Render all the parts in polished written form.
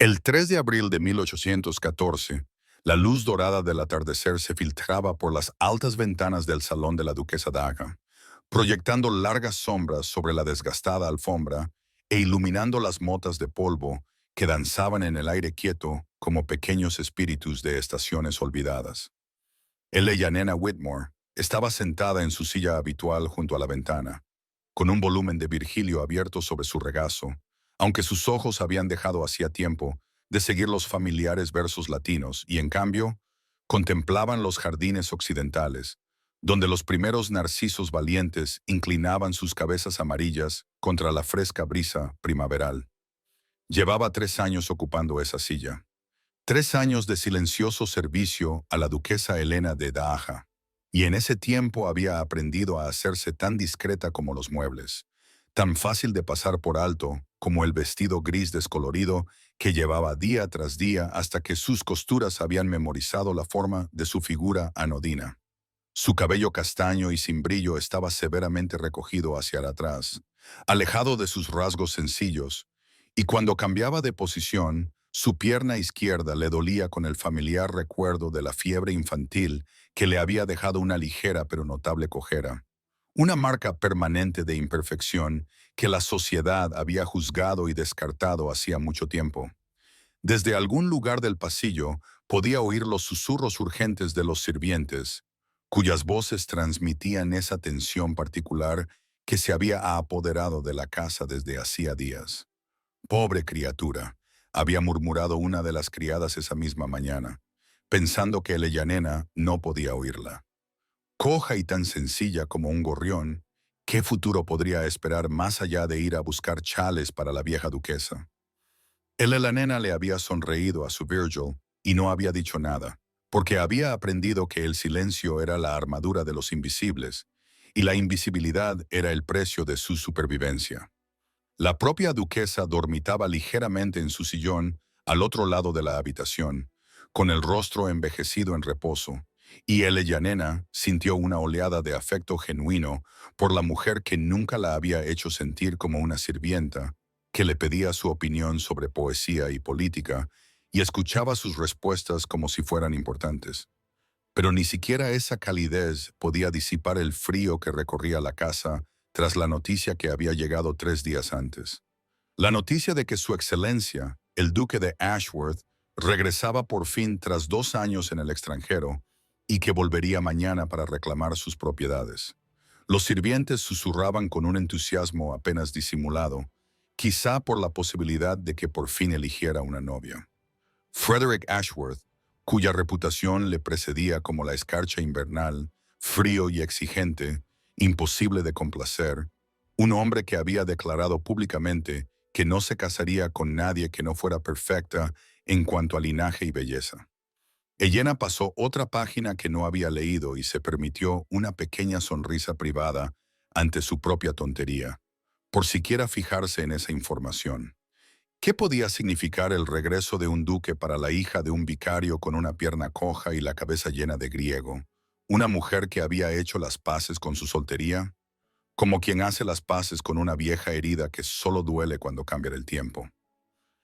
El 3 de abril de 1814, la luz dorada del atardecer se filtraba por las altas ventanas del salón de la duquesa Daga, proyectando largas sombras sobre la desgastada alfombra e iluminando las motas de polvo que danzaban en el aire quieto como pequeños espíritus de estaciones olvidadas. Nena Whitmore estaba sentada en su silla habitual junto a la ventana, con un volumen de Virgilio abierto sobre su regazo, aunque sus ojos habían dejado hacía tiempo de seguir los familiares versos latinos y, en cambio, contemplaban los jardines occidentales, donde los primeros narcisos valientes inclinaban sus cabezas amarillas contra la fresca brisa primaveral. Llevaba 3 años ocupando esa silla. 3 años de silencioso servicio a la duquesa Helena de Daaja, y en ese tiempo había aprendido a hacerse tan discreta como los muebles, tan fácil de pasar por alto como el vestido gris descolorido que llevaba día tras día hasta que sus costuras habían memorizado la forma de su figura anodina. Su cabello castaño y sin brillo estaba severamente recogido hacia atrás, alejado de sus rasgos sencillos, y cuando cambiaba de posición, su pierna izquierda le dolía con el familiar recuerdo de la fiebre infantil que le había dejado una ligera pero notable cojera, una marca permanente de imperfección que la sociedad había juzgado y descartado hacía mucho tiempo. Desde algún lugar del pasillo podía oír los susurros urgentes de los sirvientes, cuyas voces transmitían esa tensión particular que se había apoderado de la casa desde hacía días. «Pobre criatura», había murmurado una de las criadas esa misma mañana, pensando que Nena no podía oírla. Coja y tan sencilla como un gorrión, ¿qué futuro podría esperar más allá de ir a buscar chales para la vieja duquesa? Nena le había sonreído a su Virgil y no había dicho nada, porque había aprendido que el silencio era la armadura de los invisibles, y la invisibilidad era el precio de su supervivencia. La propia duquesa dormitaba ligeramente en su sillón al otro lado de la habitación, con el rostro envejecido en reposo, y Nena sintió una oleada de afecto genuino por la mujer que nunca la había hecho sentir como una sirvienta, que le pedía su opinión sobre poesía y política, y escuchaba sus respuestas como si fueran importantes. Pero ni siquiera esa calidez podía disipar el frío que recorría la casa tras la noticia que había llegado 3 días antes. La noticia de que su excelencia, el duque de Ashworth, regresaba por fin tras 2 años en el extranjero y que volvería mañana para reclamar sus propiedades. Los sirvientes susurraban con un entusiasmo apenas disimulado, quizá por la posibilidad de que por fin eligiera una novia. Frederick Ashworth, cuya reputación le precedía como la escarcha invernal, frío y exigente, imposible de complacer, un hombre que había declarado públicamente que no se casaría con nadie que no fuera perfecta en cuanto a linaje y belleza. Helena pasó otra página que no había leído y se permitió una pequeña sonrisa privada ante su propia tontería, por siquiera fijarse en esa información. ¿Qué podía significar el regreso de un duque para la hija de un vicario con una pierna coja y la cabeza llena de griego? ¿Una mujer que había hecho las paces con su soltería? Como quien hace las paces con una vieja herida que solo duele cuando cambia el tiempo.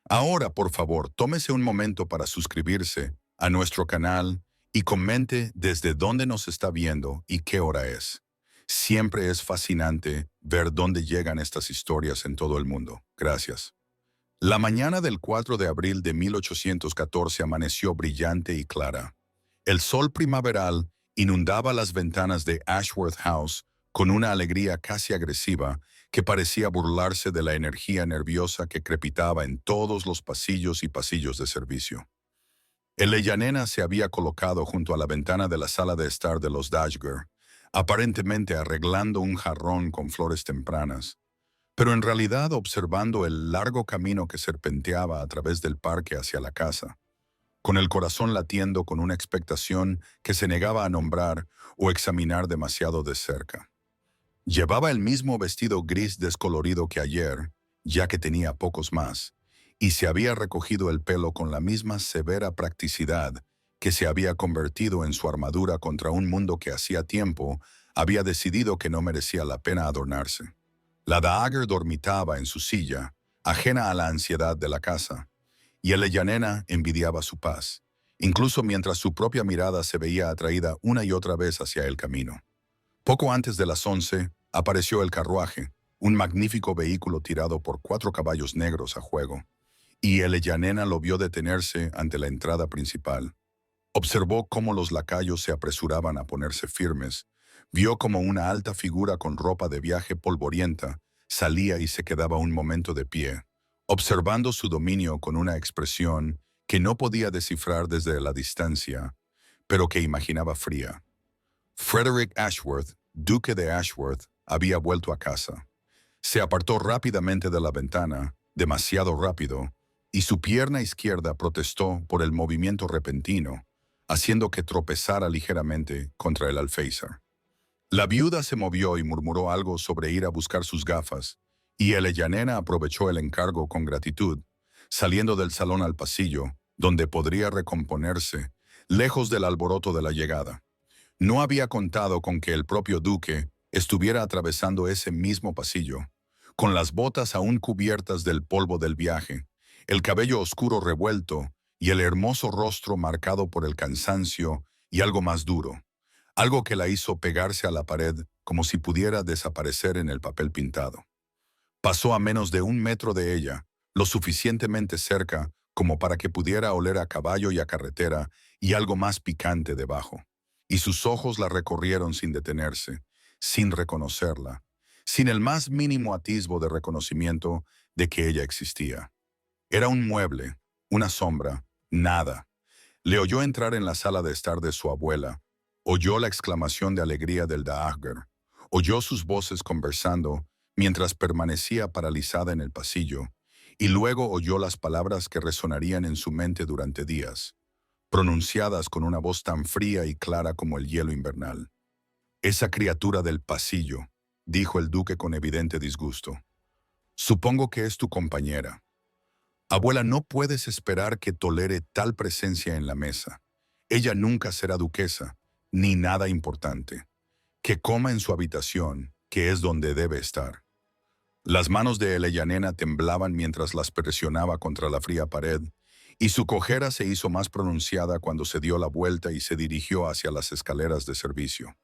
Ahora, por favor, tómese un momento para suscribirse a nuestro canal y comente desde dónde nos está viendo y qué hora es. Siempre es fascinante ver dónde llegan estas historias en todo el mundo. Gracias. La mañana del 4 de abril de 1814 amaneció brillante y clara. El sol primaveral inundaba las ventanas de Ashworth House con una alegría casi agresiva que parecía burlarse de la energía nerviosa que crepitaba en todos los pasillos y pasillos de servicio. Nena se había colocado junto a la ventana de la sala de estar de los Dashger, aparentemente arreglando un jarrón con flores tempranas, pero en realidad observando el largo camino que serpenteaba a través del parque hacia la casa, con el corazón latiendo con una expectación que se negaba a nombrar o examinar demasiado de cerca. Llevaba el mismo vestido gris descolorido que ayer, ya que tenía pocos más, y se había recogido el pelo con la misma severa practicidad que se había convertido en su armadura contra un mundo que hacía tiempo había decidido que no merecía la pena adornarse. La Dagger dormitaba en su silla, ajena a la ansiedad de la casa, y Eleyanena envidiaba su paz, incluso mientras su propia mirada se veía atraída una y otra vez hacia el camino. Poco antes de las 11, apareció el carruaje, un magnífico vehículo tirado por 4 caballos negros a juego, y Eleyanena lo vio detenerse ante la entrada principal. Observó cómo los lacayos se apresuraban a ponerse firmes, vio como una alta figura con ropa de viaje polvorienta salía y se quedaba un momento de pie, observando su dominio con una expresión que no podía descifrar desde la distancia, pero que imaginaba fría. Frederick Ashworth, duque de Ashworth, había vuelto a casa. Se apartó rápidamente de la ventana, demasiado rápido, y su pierna izquierda protestó por el movimiento repentino, haciendo que tropezara ligeramente contra el alféizar. La viuda se movió y murmuró algo sobre ir a buscar sus gafas, y Eleyanena aprovechó el encargo con gratitud, saliendo del salón al pasillo, donde podría recomponerse, lejos del alboroto de la llegada. No había contado con que el propio duque estuviera atravesando ese mismo pasillo, con las botas aún cubiertas del polvo del viaje, el cabello oscuro revuelto y el hermoso rostro marcado por el cansancio y algo más duro, algo que la hizo pegarse a la pared como si pudiera desaparecer en el papel pintado. Pasó a menos de 1 metro de ella, lo suficientemente cerca como para que pudiera oler a caballo y a carretera y algo más picante debajo. Y sus ojos la recorrieron sin detenerse, sin reconocerla, sin el más mínimo atisbo de reconocimiento de que ella existía. Era un mueble, una sombra, nada. Le oyó entrar en la sala de estar de su abuela, oyó la exclamación de alegría del Daagr, oyó sus voces conversando mientras permanecía paralizada en el pasillo, y luego oyó las palabras que resonarían en su mente durante días, pronunciadas con una voz tan fría y clara como el hielo invernal. «Esa criatura del pasillo», dijo el duque con evidente disgusto. «Supongo que es tu compañera. Abuela, no puedes esperar que tolere tal presencia en la mesa. Ella nunca será duquesa, ni nada importante. Que coma en su habitación, que es donde debe estar». Las manos de Eleyanena temblaban mientras las presionaba contra la fría pared, y su cojera se hizo más pronunciada cuando se dio la vuelta y se dirigió hacia las escaleras de servicio.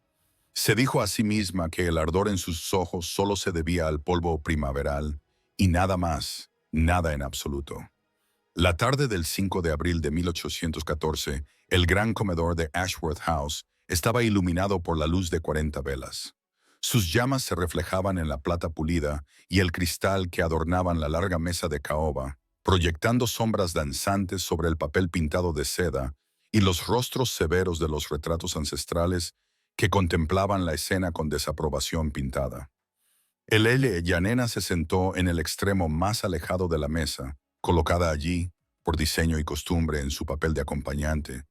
Se dijo a sí misma que el ardor en sus ojos solo se debía al polvo primaveral, y nada más, nada en absoluto. La tarde del 5 de abril de 1814, el gran comedor de Ashworth House estaba iluminado por la luz de 40 velas. Sus llamas se reflejaban en la plata pulida y el cristal que adornaban la larga mesa de caoba, proyectando sombras danzantes sobre el papel pintado de seda y los rostros severos de los retratos ancestrales que contemplaban la escena con desaprobación pintada. Eleyanena se sentó en el extremo más alejado de la mesa, colocada allí, por diseño y costumbre en su papel de acompañante,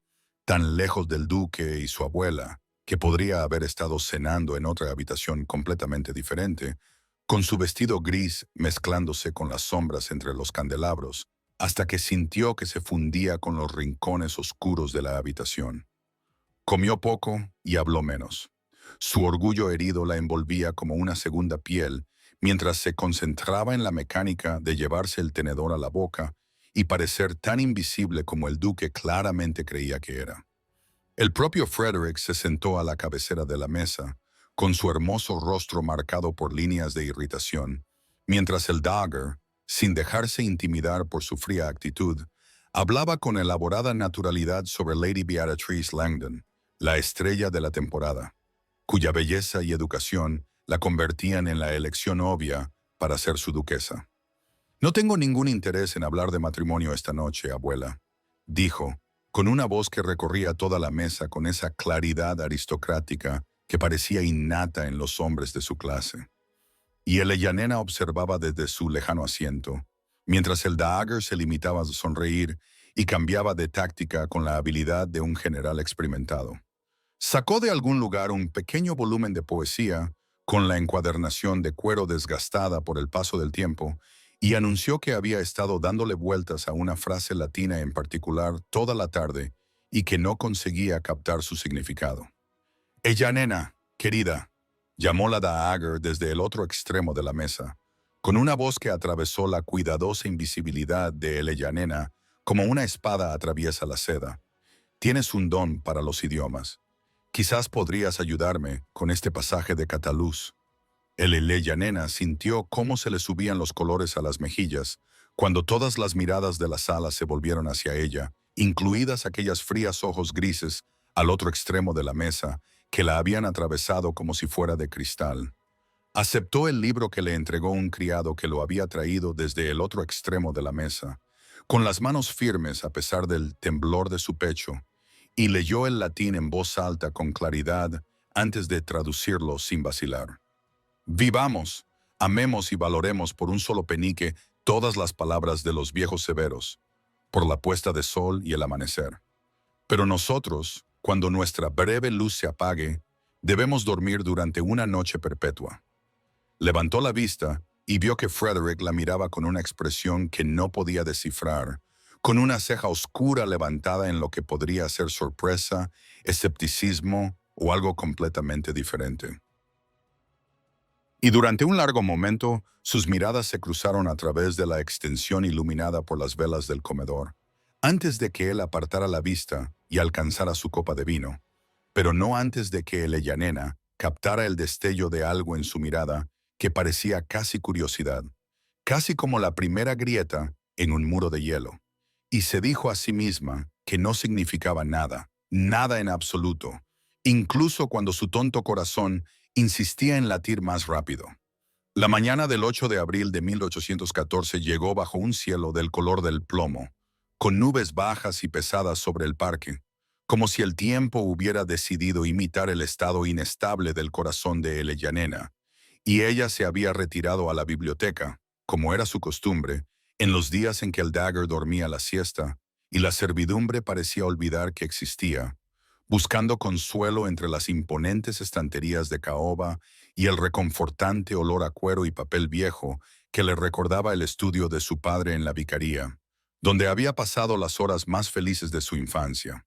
tan lejos del duque y su abuela, que podría haber estado cenando en otra habitación completamente diferente, con su vestido gris mezclándose con las sombras entre los candelabros, hasta que sintió que se fundía con los rincones oscuros de la habitación. Comió poco y habló menos. Su orgullo herido la envolvía como una segunda piel, mientras se concentraba en la mecánica de llevarse el tenedor a la boca y parecer tan invisible como el duque claramente creía que era. El propio Frederick se sentó a la cabecera de la mesa, con su hermoso rostro marcado por líneas de irritación, mientras el Daagr, sin dejarse intimidar por su fría actitud, hablaba con elaborada naturalidad sobre Lady Beatrice Langdon, la estrella de la temporada, cuya belleza y educación la convertían en la elección obvia para ser su duquesa. «No tengo ningún interés en hablar de matrimonio esta noche, abuela», dijo, con una voz que recorría toda la mesa con esa claridad aristocrática que parecía innata en los hombres de su clase. Y Eleyanena observaba desde su lejano asiento, mientras el Daagr se limitaba a sonreír y cambiaba de táctica con la habilidad de un general experimentado. Sacó de algún lugar un pequeño volumen de poesía con la encuadernación de cuero desgastada por el paso del tiempo y anunció que había estado dándole vueltas a una frase latina en particular toda la tarde y que no conseguía captar su significado. «Eleyanena, querida», llamó la Daagr desde el otro extremo de la mesa, con una voz que atravesó la cuidadosa invisibilidad de Eleyanena Como una espada atraviesa la seda. Tienes un don para los idiomas. Quizás podrías ayudarme con este pasaje de Cataluz. El Eleyanena sintió cómo se le subían los colores a las mejillas cuando todas las miradas de la sala se volvieron hacia ella, incluidas aquellas frías ojos grises al otro extremo de la mesa que la habían atravesado como si fuera de cristal. Aceptó el libro que le entregó un criado que lo había traído desde el otro extremo de la mesa, con las manos firmes a pesar del temblor de su pecho, y leyó el latín en voz alta con claridad antes de traducirlo sin vacilar. Vivamos, amemos y valoremos por un solo penique todas las palabras de los viejos severos, por la puesta de sol y el amanecer. Pero nosotros, cuando nuestra breve luz se apague, debemos dormir durante una noche perpetua. Levantó la vista y vio que Frederick la miraba con una expresión que no podía descifrar, con una ceja oscura levantada en lo que podría ser sorpresa, escepticismo o algo completamente diferente. Y durante un largo momento, sus miradas se cruzaron a través de la extensión iluminada por las velas del comedor, antes de que él apartara la vista y alcanzara su copa de vino, pero no antes de que Eleyanena captara el destello de algo en su mirada que parecía casi curiosidad, casi como la primera grieta en un muro de hielo, y se dijo a sí misma que no significaba nada, nada en absoluto, incluso cuando su tonto corazón insistía en latir más rápido. La mañana del 8 de abril de 1814 llegó bajo un cielo del color del plomo, con nubes bajas y pesadas sobre el parque, como si el tiempo hubiera decidido imitar el estado inestable del corazón de Eleyanena, y ella se había retirado a la biblioteca, como era su costumbre, en los días en que el Dagger dormía la siesta, y la servidumbre parecía olvidar que existía, buscando consuelo entre las imponentes estanterías de caoba y el reconfortante olor a cuero y papel viejo que le recordaba el estudio de su padre en la vicaría, donde había pasado las horas más felices de su infancia.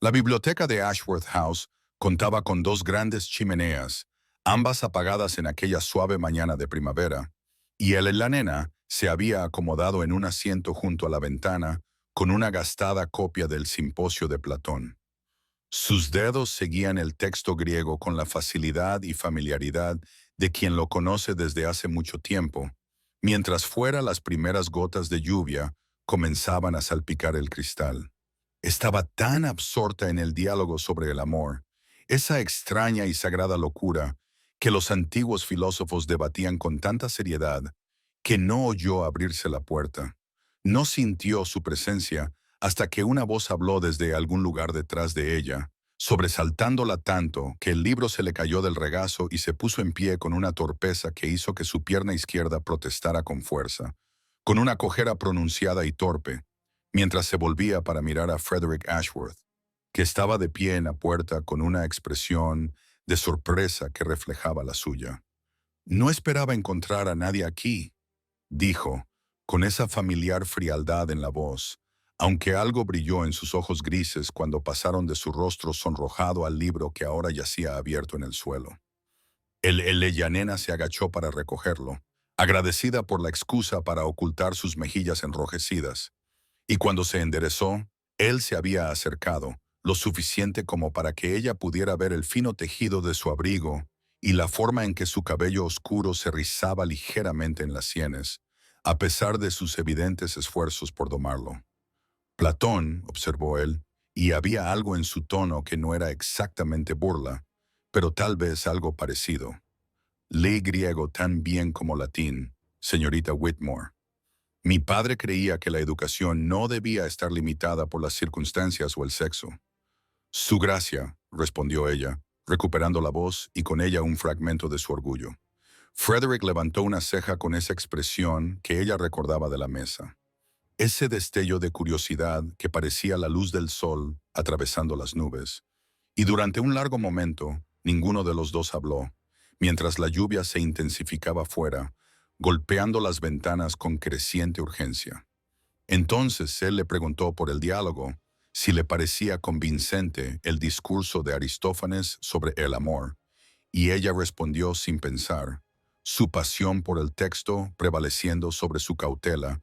La biblioteca de Ashworth House contaba con dos grandes chimeneas, ambas apagadas en aquella suave mañana de primavera, y él en la nena se había acomodado en un asiento junto a la ventana con una gastada copia del Simposio de Platón. Sus dedos seguían el texto griego con la facilidad y familiaridad de quien lo conoce desde hace mucho tiempo, mientras fuera las primeras gotas de lluvia comenzaban a salpicar el cristal. Estaba tan absorta en el diálogo sobre el amor, esa extraña y sagrada locura, que los antiguos filósofos debatían con tanta seriedad, que no oyó abrirse la puerta. No sintió su presencia hasta que una voz habló desde algún lugar detrás de ella, sobresaltándola tanto que el libro se le cayó del regazo y se puso en pie con una torpeza que hizo que su pierna izquierda protestara con fuerza, con una cojera pronunciada y torpe, mientras se volvía para mirar a Frederick Ashworth, que estaba de pie en la puerta con una expresión de sorpresa que reflejaba la suya. «No esperaba encontrar a nadie aquí», dijo, con esa familiar frialdad en la voz, aunque algo brilló en sus ojos grises cuando pasaron de su rostro sonrojado al libro que ahora yacía abierto en el suelo. El Eleyanena se agachó para recogerlo, agradecida por la excusa para ocultar sus mejillas enrojecidas, y cuando se enderezó, él se había acercado, lo suficiente como para que ella pudiera ver el fino tejido de su abrigo y la forma en que su cabello oscuro se rizaba ligeramente en las sienes, a pesar de sus evidentes esfuerzos por domarlo. Platón, observó él, y había algo en su tono que no era exactamente burla, pero tal vez algo parecido. Lee griego tan bien como latín, señorita Whitmore. Mi padre creía que la educación no debía estar limitada por las circunstancias o el sexo. Su gracia, respondió ella, recuperando la voz y con ella un fragmento de su orgullo. Frederick levantó una ceja con esa expresión que ella recordaba de la mesa. Ese destello de curiosidad que parecía la luz del sol atravesando las nubes. Y durante un largo momento, ninguno de los dos habló, mientras la lluvia se intensificaba fuera, golpeando las ventanas con creciente urgencia. Entonces él le preguntó por el diálogo, si le parecía convincente el discurso de Aristófanes sobre el amor, y ella respondió sin pensar, su pasión por el texto prevaleciendo sobre su cautela,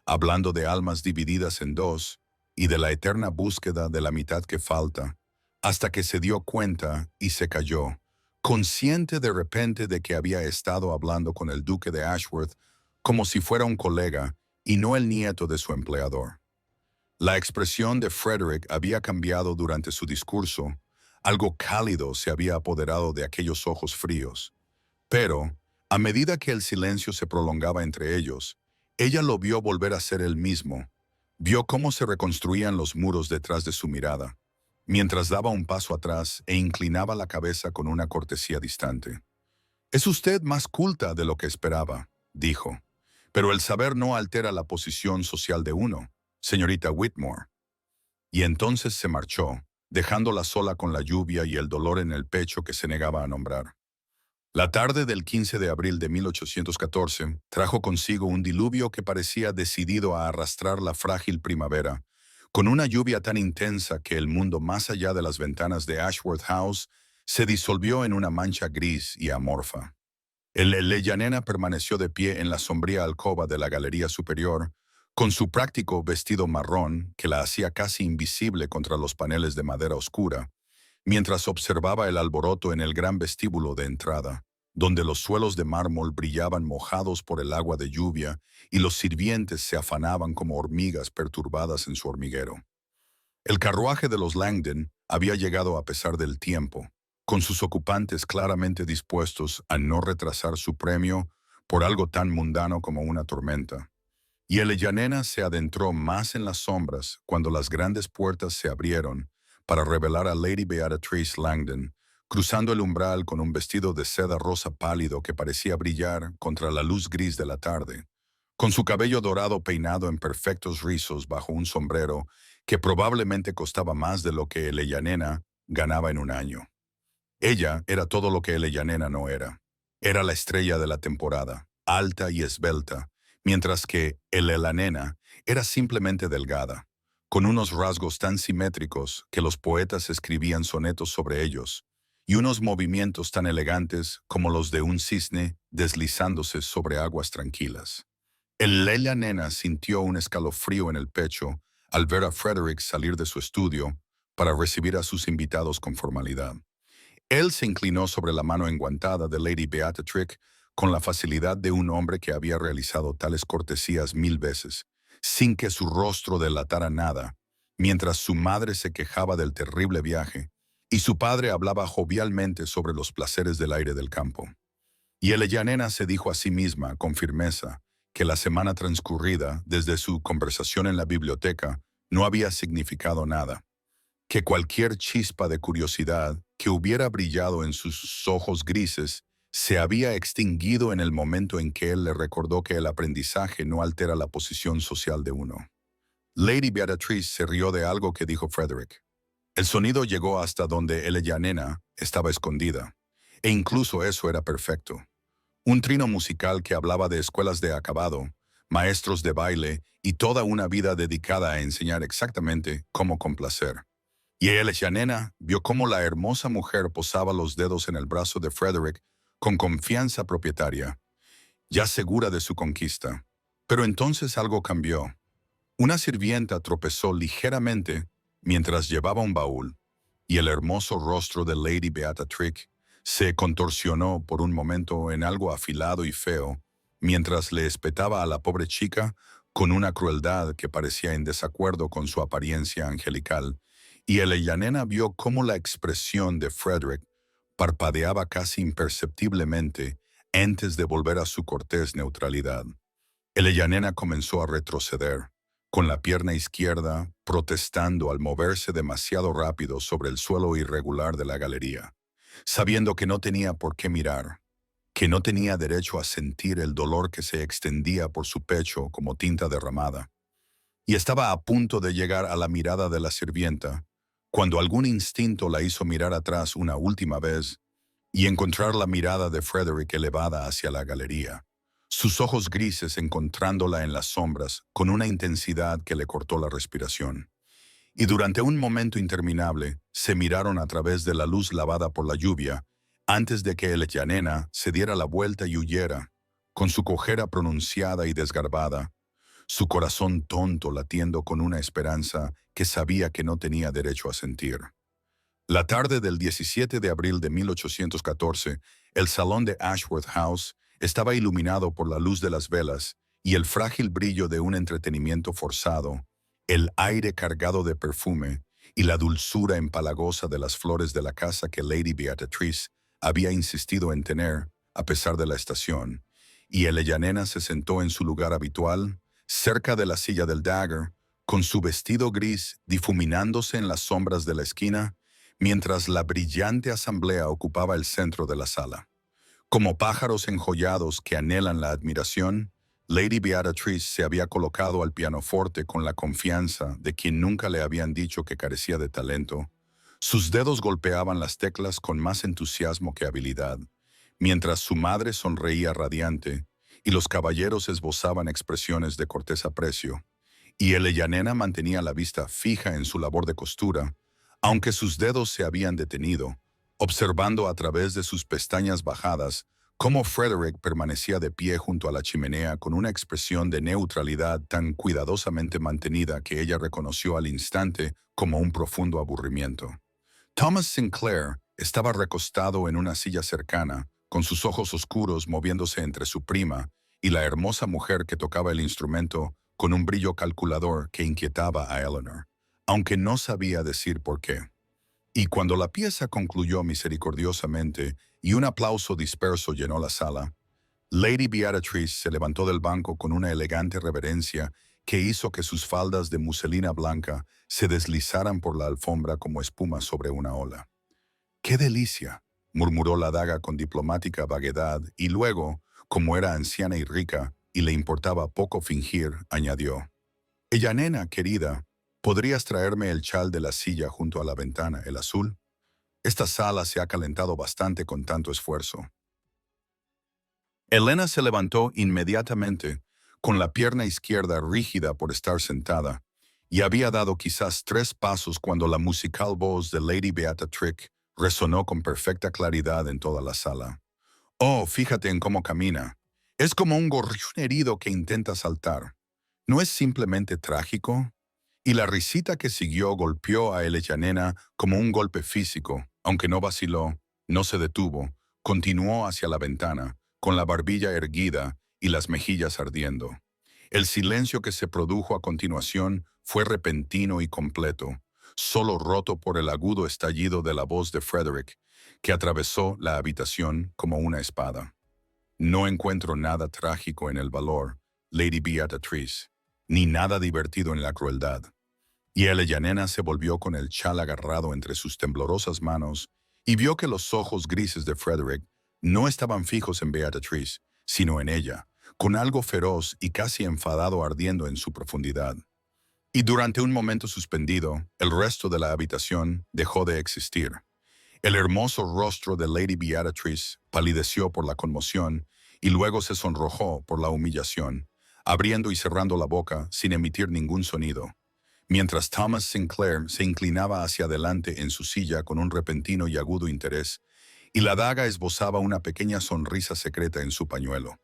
hablando de almas divididas en dos y de la eterna búsqueda de la mitad que falta, hasta que se dio cuenta y se calló, consciente de repente de que había estado hablando con el duque de Ashworth como si fuera un colega y no el nieto de su empleador. La expresión de Frederick había cambiado durante su discurso. Algo cálido se había apoderado de aquellos ojos fríos. Pero, a medida que el silencio se prolongaba entre ellos, ella lo vio volver a ser él mismo. Vio cómo se reconstruían los muros detrás de su mirada, mientras daba un paso atrás e inclinaba la cabeza con una cortesía distante. «Es usted más culta de lo que esperaba», dijo. «Pero el saber no altera la posición social de uno, señorita Whitmore». Y entonces se marchó, dejándola sola con la lluvia y el dolor en el pecho que se negaba a nombrar. La tarde del 15 de abril de 1814 trajo consigo un diluvio que parecía decidido a arrastrar la frágil primavera, con una lluvia tan intensa que el mundo más allá de las ventanas de Ashworth House se disolvió en una mancha gris y amorfa. El Leyanena permaneció de pie en la sombría alcoba de la galería superior, con su práctico vestido marrón que la hacía casi invisible contra los paneles de madera oscura, mientras observaba el alboroto en el gran vestíbulo de entrada, donde los suelos de mármol brillaban mojados por el agua de lluvia y los sirvientes se afanaban como hormigas perturbadas en su hormiguero. El carruaje de los Langdon había llegado a pesar del tiempo, con sus ocupantes claramente dispuestos a no retrasar su premio por algo tan mundano como una tormenta. Y el Leyanena se adentró más en las sombras cuando las grandes puertas se abrieron para revelar a Lady Beatrice Langdon, cruzando el umbral con un vestido de seda rosa pálido que parecía brillar contra la luz gris de la tarde, con su cabello dorado peinado en perfectos rizos bajo un sombrero que probablemente costaba más de lo que el Leyanena ganaba en un año. Ella era todo lo que el Leyanena no era. Era la estrella de la temporada, alta y esbelta, mientras que el Leyanena era simplemente delgada, con unos rasgos tan simétricos que los poetas escribían sonetos sobre ellos, y unos movimientos tan elegantes como los de un cisne deslizándose sobre aguas tranquilas. El Leyanena sintió un escalofrío en el pecho al ver a Frederick salir de su estudio para recibir a sus invitados con formalidad. Él se inclinó sobre la mano enguantada de Lady Beatrix con la facilidad de un hombre que había realizado tales cortesías 1000 veces, sin que su rostro delatara nada, mientras su madre se quejaba del terrible viaje y su padre hablaba jovialmente sobre los placeres del aire del campo. Y el Leyanena se dijo a sí misma con firmeza que la semana transcurrida desde su conversación en la biblioteca no había significado nada, que cualquier chispa de curiosidad que hubiera brillado en sus ojos grises se había extinguido en el momento en que él le recordó que el aprendizaje no altera la posición social de uno. Lady Beatrice se rió de algo que dijo Frederick. El sonido llegó hasta donde el Leyanena estaba escondida, e incluso eso era perfecto. Un trino musical que hablaba de escuelas de acabado, maestros de baile y toda una vida dedicada a enseñar exactamente cómo complacer. Y el Leyanena vio cómo la hermosa mujer posaba los dedos en el brazo de Frederick con confianza propietaria, ya segura de su conquista. Pero entonces algo cambió. Una sirvienta tropezó ligeramente mientras llevaba un baúl, y el hermoso rostro de Lady Beatrix se contorsionó por un momento en algo afilado y feo, mientras le espetaba a la pobre chica con una crueldad que parecía en desacuerdo con su apariencia angelical, y el Leyanena vio cómo la expresión de Frederick parpadeaba casi imperceptiblemente antes de volver a su cortés neutralidad. El Leyanena comenzó a retroceder, con la pierna izquierda protestando al moverse demasiado rápido sobre el suelo irregular de la galería, sabiendo que no tenía por qué mirar, que no tenía derecho a sentir el dolor que se extendía por su pecho como tinta derramada. Y estaba a punto de llegar a la mirada de la sirvienta, cuando algún instinto la hizo mirar atrás una última vez y encontrar la mirada de Frederick elevada hacia la galería, sus ojos grises encontrándola en las sombras con una intensidad que le cortó la respiración. Y durante un momento interminable se miraron a través de la luz lavada por la lluvia, antes de que el Leyanena se diera la vuelta y huyera, con su cojera pronunciada y desgarbada, su corazón tonto latiendo con una esperanza que sabía que no tenía derecho a sentir. La tarde del 17 de abril de 1814, el salón de Ashworth House estaba iluminado por la luz de las velas y el frágil brillo de un entretenimiento forzado, el aire cargado de perfume y la dulzura empalagosa de las flores de la casa que Lady Beatrice había insistido en tener, a pesar de la estación, y Elleyanena se sentó en su lugar habitual, cerca de la silla del Dagger, con su vestido gris difuminándose en las sombras de la esquina, mientras la brillante asamblea ocupaba el centro de la sala. Como pájaros enjollados que anhelan la admiración, Lady Beatrice se había colocado al pianoforte con la confianza de quien nunca le habían dicho que carecía de talento. Sus dedos golpeaban las teclas con más entusiasmo que habilidad, mientras su madre sonreía radiante y los caballeros esbozaban expresiones de cortés aprecio, y Elleyanena mantenía la vista fija en su labor de costura, aunque sus dedos se habían detenido, observando a través de sus pestañas bajadas cómo Frederick permanecía de pie junto a la chimenea con una expresión de neutralidad tan cuidadosamente mantenida que ella reconoció al instante como un profundo aburrimiento. Thomas Sinclair estaba recostado en una silla cercana, con sus ojos oscuros moviéndose entre su prima y la hermosa mujer que tocaba el instrumento con un brillo calculador que inquietaba a Eleanor, aunque no sabía decir por qué. Y cuando la pieza concluyó misericordiosamente y un aplauso disperso llenó la sala, Lady Beatrice se levantó del banco con una elegante reverencia que hizo que sus faldas de muselina blanca se deslizaran por la alfombra como espuma sobre una ola. ¡Qué delicia!, murmuró la daga con diplomática vaguedad y luego, como era anciana y rica y le importaba poco fingir, añadió: «Ellanena, querida, ¿podrías traerme el chal de la silla junto a la ventana, el azul? Esta sala se ha calentado bastante con tanto esfuerzo». Elena se levantó inmediatamente, con la pierna izquierda rígida por estar sentada, y había dado quizás 3 pasos cuando la musical voz de Lady Beatrix resonó con perfecta claridad en toda la sala. «Oh, fíjate en cómo camina. Es como un gorrión herido que intenta saltar. ¿No es simplemente trágico?». Y la risita que siguió golpeó a Elleyanena como un golpe físico, aunque no vaciló, no se detuvo, continuó hacia la ventana, con la barbilla erguida y las mejillas ardiendo. El silencio que se produjo a continuación fue repentino y completo, solo roto por el agudo estallido de la voz de Frederick, que atravesó la habitación como una espada. «No encuentro nada trágico en el valor, Lady Beatrice, ni nada divertido en la crueldad». Y Elleyanena se volvió con el chal agarrado entre sus temblorosas manos y vio que los ojos grises de Frederick no estaban fijos en Beatrice, sino en ella, con algo feroz y casi enfadado ardiendo en su profundidad. Y durante un momento suspendido, el resto de la habitación dejó de existir. El hermoso rostro de Lady Beatrice palideció por la conmoción y luego se sonrojó por la humillación, abriendo y cerrando la boca sin emitir ningún sonido, mientras Thomas Sinclair se inclinaba hacia adelante en su silla con un repentino y agudo interés, y la daga esbozaba una pequeña sonrisa secreta en su pañuelo.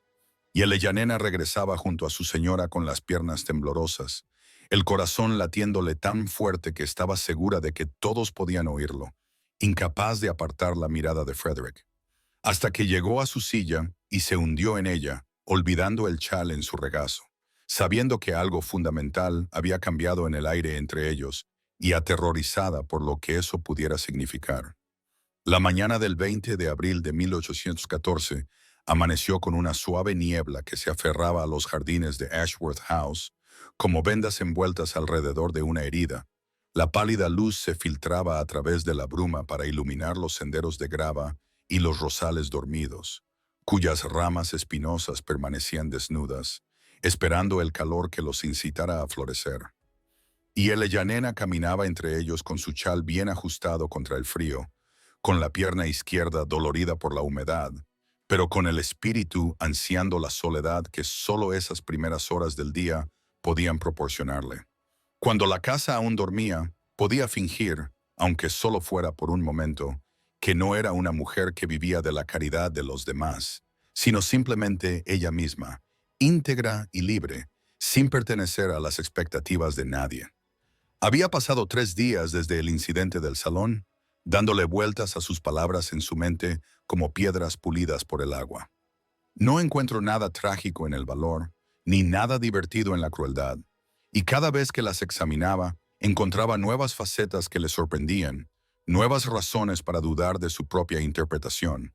Y Elleyanena regresaba junto a su señora con las piernas temblorosas, el corazón latiéndole tan fuerte que estaba segura de que todos podían oírlo, incapaz de apartar la mirada de Frederick, hasta que llegó a su silla y se hundió en ella, olvidando el chal en su regazo, sabiendo que algo fundamental había cambiado en el aire entre ellos y aterrorizada por lo que eso pudiera significar. La mañana del 20 de abril de 1814 amaneció con una suave niebla que se aferraba a los jardines de Ashworth House, como vendas envueltas alrededor de una herida. La pálida luz se filtraba a través de la bruma para iluminar los senderos de grava y los rosales dormidos, cuyas ramas espinosas permanecían desnudas, esperando el calor que los incitara a florecer. Y Elleyanena caminaba entre ellos con su chal bien ajustado contra el frío, con la pierna izquierda dolorida por la humedad, pero con el espíritu ansiando la soledad que solo esas primeras horas del día podían proporcionarle. Cuando la casa aún dormía, podía fingir, aunque solo fuera por un momento, que no era una mujer que vivía de la caridad de los demás, sino simplemente ella misma, íntegra y libre, sin pertenecer a las expectativas de nadie. Había pasado 3 días desde el incidente del salón, dándole vueltas a sus palabras en su mente como piedras pulidas por el agua. No encuentro nada trágico en el valor, ni nada divertido en la crueldad, y cada vez que las examinaba, encontraba nuevas facetas que le sorprendían, nuevas razones para dudar de su propia interpretación,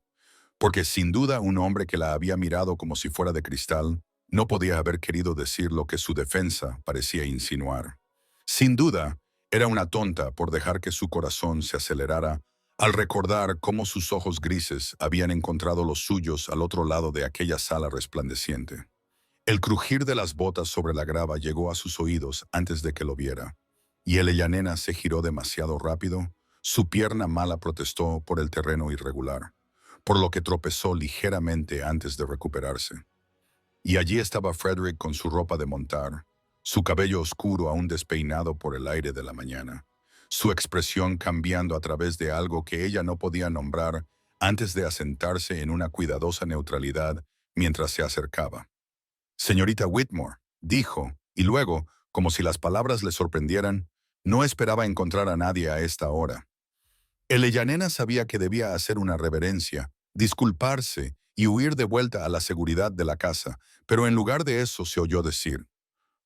porque sin duda un hombre que la había mirado como si fuera de cristal no podía haber querido decir lo que su defensa parecía insinuar. Sin duda, era una tonta por dejar que su corazón se acelerara al recordar cómo sus ojos grises habían encontrado los suyos al otro lado de aquella sala resplandeciente. El crujir de las botas sobre la grava llegó a sus oídos antes de que lo viera, y el Ellanena se giró demasiado rápido, su pierna mala protestó por el terreno irregular, por lo que tropezó ligeramente antes de recuperarse. Y allí estaba Frederick con su ropa de montar, su cabello oscuro aún despeinado por el aire de la mañana, su expresión cambiando a través de algo que ella no podía nombrar antes de asentarse en una cuidadosa neutralidad mientras se acercaba. Señorita Whitmore, dijo, y luego, como si las palabras le sorprendieran, no esperaba encontrar a nadie a esta hora. El Ellanena sabía que debía hacer una reverencia, disculparse y huir de vuelta a la seguridad de la casa, pero en lugar de eso se oyó decir: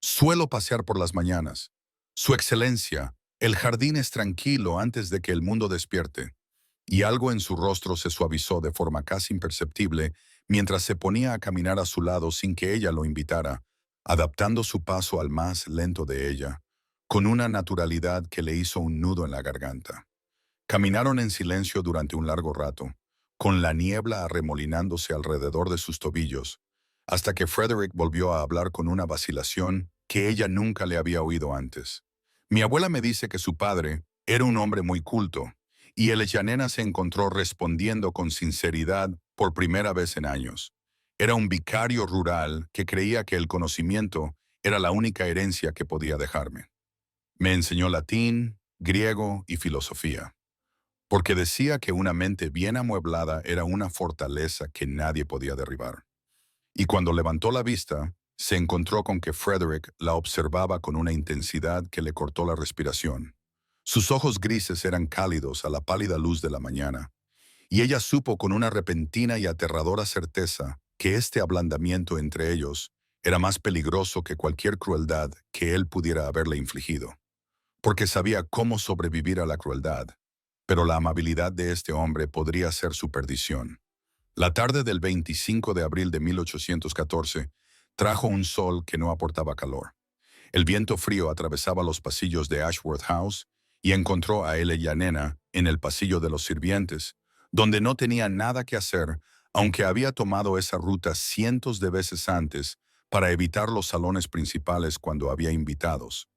«Suelo pasear por las mañanas. Su Excelencia, el jardín es tranquilo antes de que el mundo despierte». Y algo en su rostro se suavizó de forma casi imperceptible mientras se ponía a caminar a su lado sin que ella lo invitara, adaptando su paso al más lento de ella, con una naturalidad que le hizo un nudo en la garganta. Caminaron en silencio durante un largo rato, con la niebla arremolinándose alrededor de sus tobillos, hasta que Frederick volvió a hablar con una vacilación que ella nunca le había oído antes. «Mi abuela me dice que su padre era un hombre muy culto», y el Ellanena se encontró respondiendo con sinceridad por primera vez en años. Era un vicario rural que creía que el conocimiento era la única herencia que podía dejarme. Me enseñó latín, griego y filosofía, porque decía que una mente bien amueblada era una fortaleza que nadie podía derribar. Y cuando levantó la vista, se encontró con que Frederick la observaba con una intensidad que le cortó la respiración. Sus ojos grises eran cálidos a la pálida luz de la mañana, y ella supo con una repentina y aterradora certeza que este ablandamiento entre ellos era más peligroso que cualquier crueldad que él pudiera haberle infligido, porque sabía cómo sobrevivir a la crueldad, pero la amabilidad de este hombre podría ser su perdición. La tarde del 25 de abril de 1814 trajo un sol que no aportaba calor. El viento frío atravesaba los pasillos de Ashworth House y encontró a Ellanena en el pasillo de los sirvientes, donde no tenía nada que hacer, aunque había tomado esa ruta cientos de veces antes para evitar los salones principales cuando había invitados.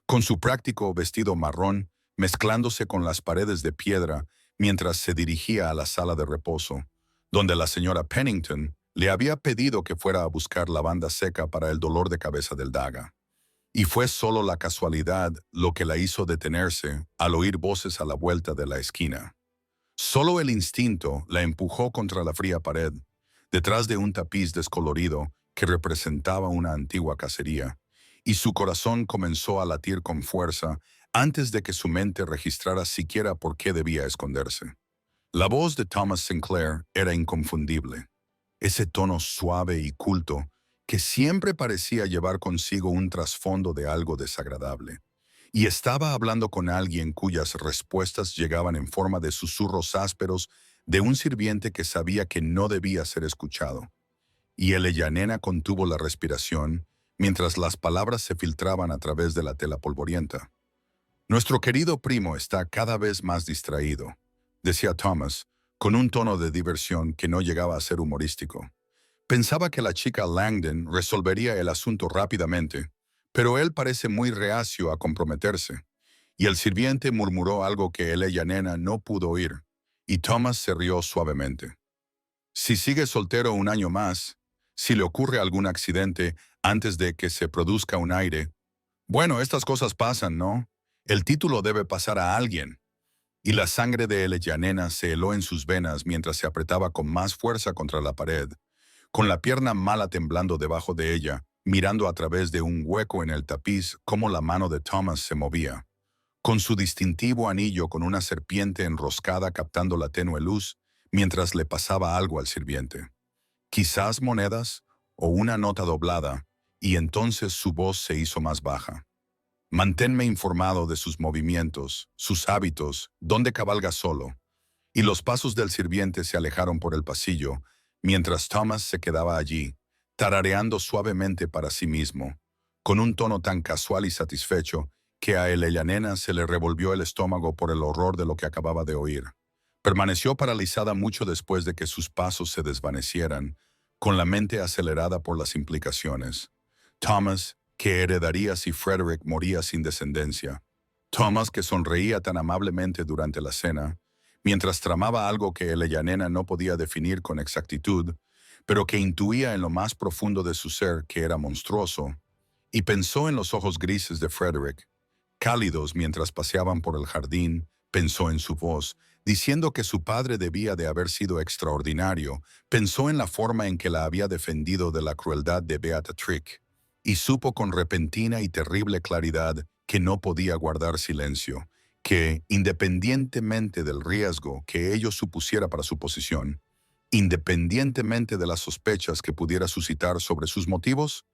Con su práctico vestido marrón, mezclándose con las paredes de piedra mientras se dirigía a la sala de reposo, donde la señora Pennington le había pedido que fuera a buscar lavanda seca para el dolor de cabeza del Daga. Y fue solo la casualidad lo que la hizo detenerse al oír voces a la vuelta de la esquina. Solo el instinto la empujó contra la fría pared, detrás de un tapiz descolorido que representaba una antigua cacería, y su corazón comenzó a latir con fuerza antes de que su mente registrara siquiera por qué debía esconderse. La voz de Thomas Sinclair era inconfundible. Ese tono suave y culto que siempre parecía llevar consigo un trasfondo de algo desagradable. Y estaba hablando con alguien cuyas respuestas llegaban en forma de susurros ásperos de un sirviente que sabía que no debía ser escuchado. Y el Ellanena contuvo la respiración mientras las palabras se filtraban a través de la tela polvorienta. «Nuestro querido primo está cada vez más distraído», decía Thomas, con un tono de diversión que no llegaba a ser humorístico. Pensaba que la chica Langdon resolvería el asunto rápidamente, pero él parece muy reacio a comprometerse. Y el sirviente murmuró algo que el Ellanena no pudo oír, y Thomas se rió suavemente. «Si sigue soltero un año más, si le ocurre algún accidente antes de que se produzca un aire, bueno, estas cosas pasan, ¿no? El título debe pasar a alguien». Y la sangre de Ellanena se heló en sus venas mientras se apretaba con más fuerza contra la pared, con la pierna mala temblando debajo de ella, mirando a través de un hueco en el tapiz cómo la mano de Thomas se movía, con su distintivo anillo con una serpiente enroscada captando la tenue luz mientras le pasaba algo al sirviente. Quizás monedas o una nota doblada, y entonces su voz se hizo más baja. Manténme informado de sus movimientos, sus hábitos, dónde cabalga solo. Y los pasos del sirviente se alejaron por el pasillo, mientras Thomas se quedaba allí, tarareando suavemente para sí mismo, con un tono tan casual y satisfecho que a Elellanena se le revolvió el estómago por el horror de lo que acababa de oír. Permaneció paralizada mucho después de que sus pasos se desvanecieran, con la mente acelerada por las implicaciones. Thomas, que heredaría si Frederick moría sin descendencia. Thomas, que sonreía tan amablemente durante la cena, mientras tramaba algo que Elellanena no podía definir con exactitud, pero que intuía en lo más profundo de su ser que era monstruoso, y pensó en los ojos grises de Frederick, cálidos mientras paseaban por el jardín, pensó en su voz, diciendo que su padre debía de haber sido extraordinario, pensó en la forma en que la había defendido de la crueldad de Beata Trick, y supo con repentina y terrible claridad que no podía guardar silencio, que, independientemente del riesgo que ello supusiera para su posición, independientemente de las sospechas que pudiera suscitar sobre sus motivos,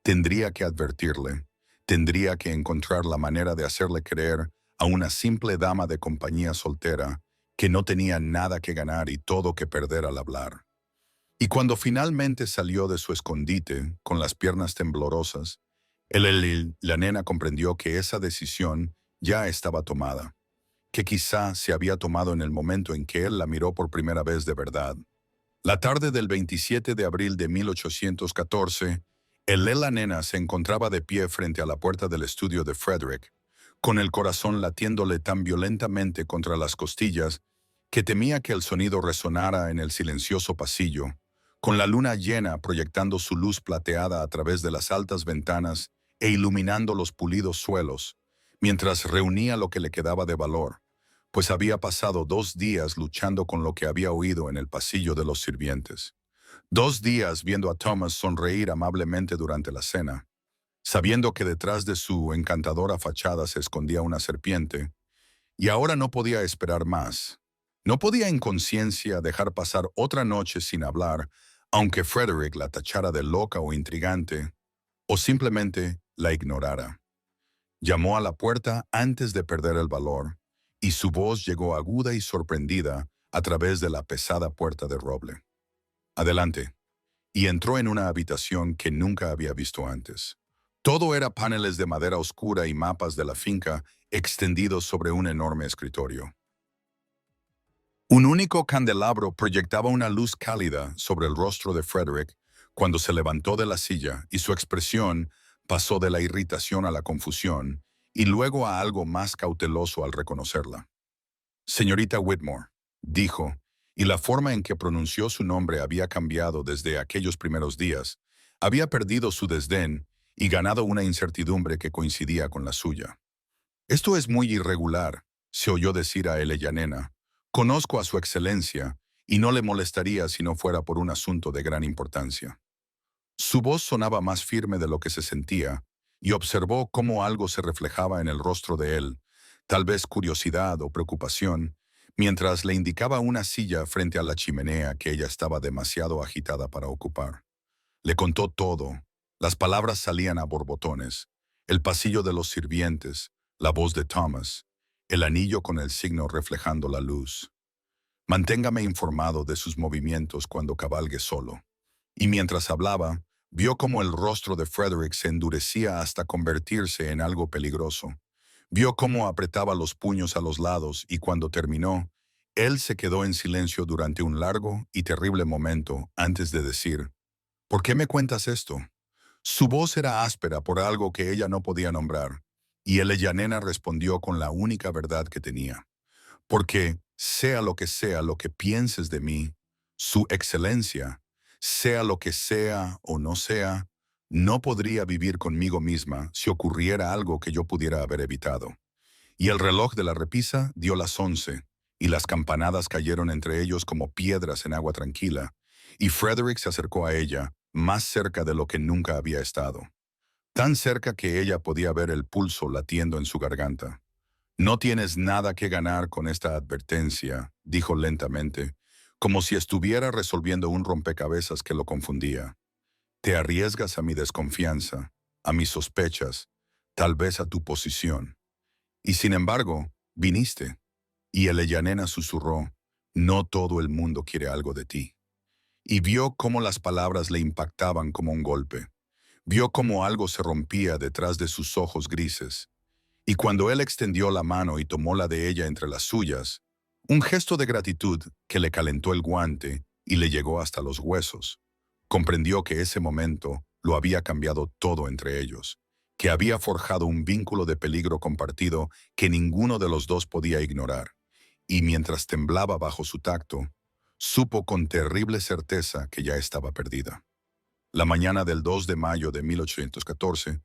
tendría que advertirle, tendría que encontrar la manera de hacerle creer a una simple dama de compañía soltera que no tenía nada que ganar y todo que perder al hablar. Y cuando finalmente salió de su escondite, con las piernas temblorosas, la nena comprendió que esa decisión ya estaba tomada, que quizá se había tomado en el momento en que él la miró por primera vez de verdad. La tarde del 27 de abril de 1814, la nena se encontraba de pie frente a la puerta del estudio de Frederick, con el corazón latiéndole tan violentamente contra las costillas que temía que el sonido resonara en el silencioso pasillo, con la luna llena proyectando su luz plateada a través de las altas ventanas e iluminando los pulidos suelos, mientras reunía lo que le quedaba de valor, pues había pasado 2 días luchando con lo que había oído en el pasillo de los sirvientes. 2 días viendo a Thomas sonreír amablemente durante la cena, sabiendo que detrás de su encantadora fachada se escondía una serpiente, y ahora no podía esperar más. No podía en conciencia dejar pasar otra noche sin hablar, aunque Frederick la tachara de loca o intrigante, o simplemente la ignorara. Llamó a la puerta antes de perder el valor, y su voz llegó aguda y sorprendida a través de la pesada puerta de roble. Adelante. Y entró en una habitación que nunca había visto antes. Todo era paneles de madera oscura y mapas de la finca extendidos sobre un enorme escritorio. Un único candelabro proyectaba una luz cálida sobre el rostro de Frederick cuando se levantó de la silla y su expresión pasó de la irritación a la confusión y luego a algo más cauteloso al reconocerla. Señorita Whitmore, dijo, y la forma en que pronunció su nombre había cambiado desde aquellos primeros días. Había perdido su desdén y ganado una incertidumbre que coincidía con la suya. Esto es muy irregular, se oyó decir a Elellanena. Conozco a su excelencia y no le molestaría si no fuera por un asunto de gran importancia. Su voz sonaba más firme de lo que se sentía, y observó cómo algo se reflejaba en el rostro de él, tal vez curiosidad o preocupación, mientras le indicaba una silla frente a la chimenea que ella estaba demasiado agitada para ocupar. Le contó todo. Las palabras salían a borbotones. El pasillo de los sirvientes, la voz de Thomas, el anillo con el signo reflejando la luz. Manténgame informado de sus movimientos cuando cabalgue solo. Y mientras hablaba, vio cómo el rostro de Frederick se endurecía hasta convertirse en algo peligroso. Vio cómo apretaba los puños a los lados y cuando terminó, él se quedó en silencio durante un largo y terrible momento antes de decir, ¿por qué me cuentas esto? Su voz era áspera por algo que ella no podía nombrar, y Elellanena respondió con la única verdad que tenía. Porque, sea lo que pienses de mí, su excelencia, sea lo que sea o no sea, no podría vivir conmigo misma si ocurriera algo que yo pudiera haber evitado. Y el reloj de la repisa dio las 11, y las campanadas cayeron entre ellos como piedras en agua tranquila, y Frederick se acercó a ella, más cerca de lo que nunca había estado. Tan cerca que ella podía ver el pulso latiendo en su garganta. No tienes nada que ganar con esta advertencia, dijo lentamente, como si estuviera resolviendo un rompecabezas que lo confundía. Te arriesgas a mi desconfianza, a mis sospechas, tal vez a tu posición. Y sin embargo, viniste. Y el Ellanena susurró, no todo el mundo quiere algo de ti. Y vio cómo las palabras le impactaban como un golpe. Vio cómo algo se rompía detrás de sus ojos grises. Y cuando él extendió la mano y tomó la de ella entre las suyas, un gesto de gratitud que le calentó el guante y le llegó hasta los huesos, comprendió que ese momento lo había cambiado todo entre ellos, que había forjado un vínculo de peligro compartido que ninguno de los dos podía ignorar. Y mientras temblaba bajo su tacto, supo con terrible certeza que ya estaba perdida. La mañana del 2 de mayo de 1814,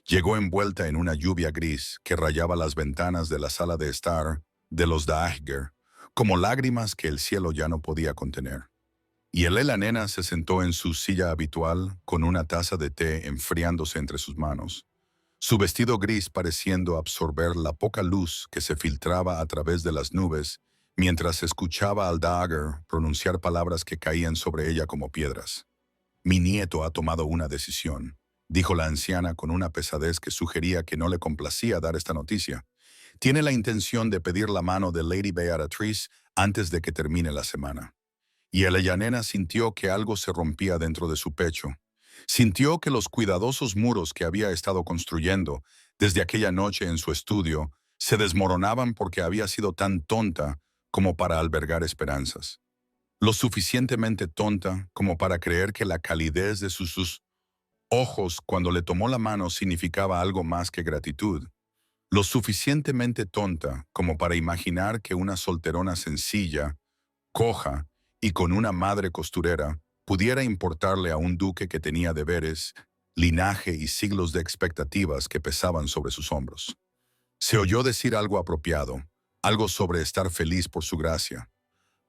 llegó envuelta en una lluvia gris que rayaba las ventanas de la sala de estar de los Daegger, como lágrimas que el cielo ya no podía contener. Y el Ellanena se sentó en su silla habitual con una taza de té enfriándose entre sus manos, su vestido gris pareciendo absorber la poca luz que se filtraba a través de las nubes mientras escuchaba al Daegger pronunciar palabras que caían sobre ella como piedras. Mi nieto ha tomado una decisión, dijo la anciana con una pesadez que sugería que no le complacía dar esta noticia. Tiene la intención de pedir la mano de Lady Beatrice antes de que termine la semana. Y el Ellanena sintió que algo se rompía dentro de su pecho. Sintió que los cuidadosos muros que había estado construyendo desde aquella noche en su estudio se desmoronaban porque había sido tan tonta como para albergar esperanzas. Lo suficientemente tonta como para creer que la calidez de sus ojos cuando le tomó la mano significaba algo más que gratitud. Lo suficientemente tonta como para imaginar que una solterona sencilla, coja y con una madre costurera pudiera importarle a un duque que tenía deberes, linaje y siglos de expectativas que pesaban sobre sus hombros. Se oyó decir algo apropiado, algo sobre estar feliz por su gracia,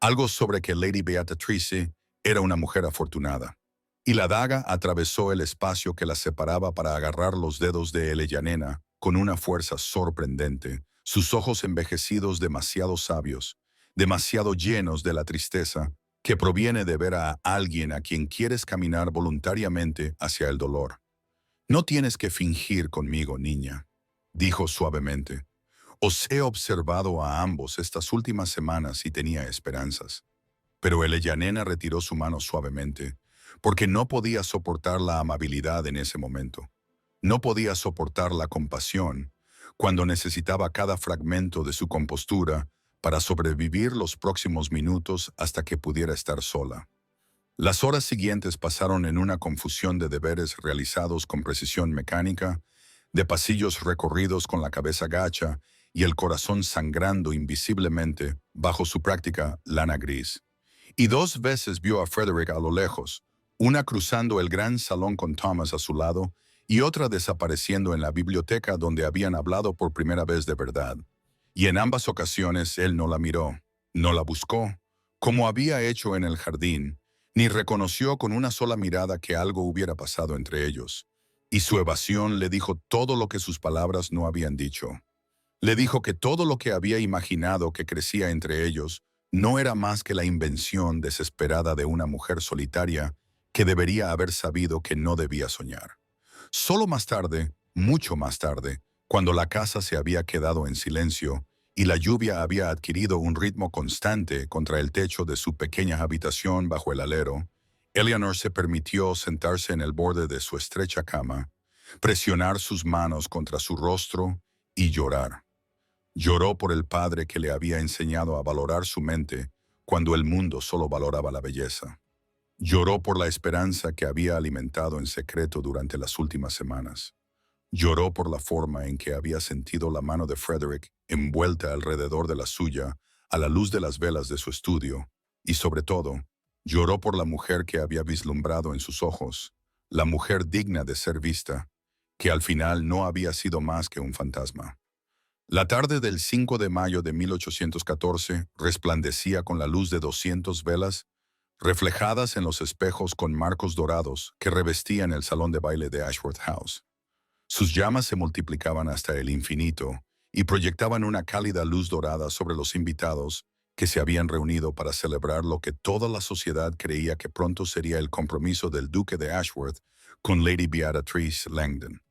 algo sobre que Lady Beatrice era una mujer afortunada. Y la daga atravesó el espacio que la separaba para agarrar los dedos de Ellanena con una fuerza sorprendente, sus ojos envejecidos demasiado sabios, demasiado llenos de la tristeza que proviene de ver a alguien a quien quieres caminar voluntariamente hacia el dolor. No tienes que fingir conmigo, niña, dijo suavemente. Os he observado a ambos estas últimas semanas y tenía esperanzas. Pero Ellanena retiró su mano suavemente, porque no podía soportar la amabilidad en ese momento. No podía soportar la compasión cuando necesitaba cada fragmento de su compostura para sobrevivir los próximos minutos hasta que pudiera estar sola. Las horas siguientes pasaron en una confusión de deberes realizados con precisión mecánica, de pasillos recorridos con la cabeza gacha y el corazón sangrando invisiblemente bajo su práctica lana gris. Y 2 veces vio a Frederick a lo lejos, una cruzando el gran salón con Thomas a su lado y otra desapareciendo en la biblioteca donde habían hablado por primera vez de verdad. Y en ambas ocasiones él no la miró, no la buscó, como había hecho en el jardín, ni reconoció con una sola mirada que algo hubiera pasado entre ellos. Y su evasión le dijo todo lo que sus palabras no habían dicho. Le dijo que todo lo que había imaginado que crecía entre ellos no era más que la invención desesperada de una mujer solitaria que debería haber sabido que no debía soñar. Solo más tarde, mucho más tarde, cuando la casa se había quedado en silencio y la lluvia había adquirido un ritmo constante contra el techo de su pequeña habitación bajo el alero, Eleanor se permitió sentarse en el borde de su estrecha cama, presionar sus manos contra su rostro y llorar. Lloró por el padre que le había enseñado a valorar su mente cuando el mundo solo valoraba la belleza. Lloró por la esperanza que había alimentado en secreto durante las últimas semanas. Lloró por la forma en que había sentido la mano de Frederick envuelta alrededor de la suya a la luz de las velas de su estudio, y sobre todo, lloró por la mujer que había vislumbrado en sus ojos, la mujer digna de ser vista, que al final no había sido más que un fantasma. La tarde del 5 de mayo de 1814 resplandecía con la luz de 200 velas, reflejadas en los espejos con marcos dorados que revestían el salón de baile de Ashworth House. Sus llamas se multiplicaban hasta el infinito y proyectaban una cálida luz dorada sobre los invitados que se habían reunido para celebrar lo que toda la sociedad creía que pronto sería el compromiso del duque de Ashworth con Lady Beatrice Langdon.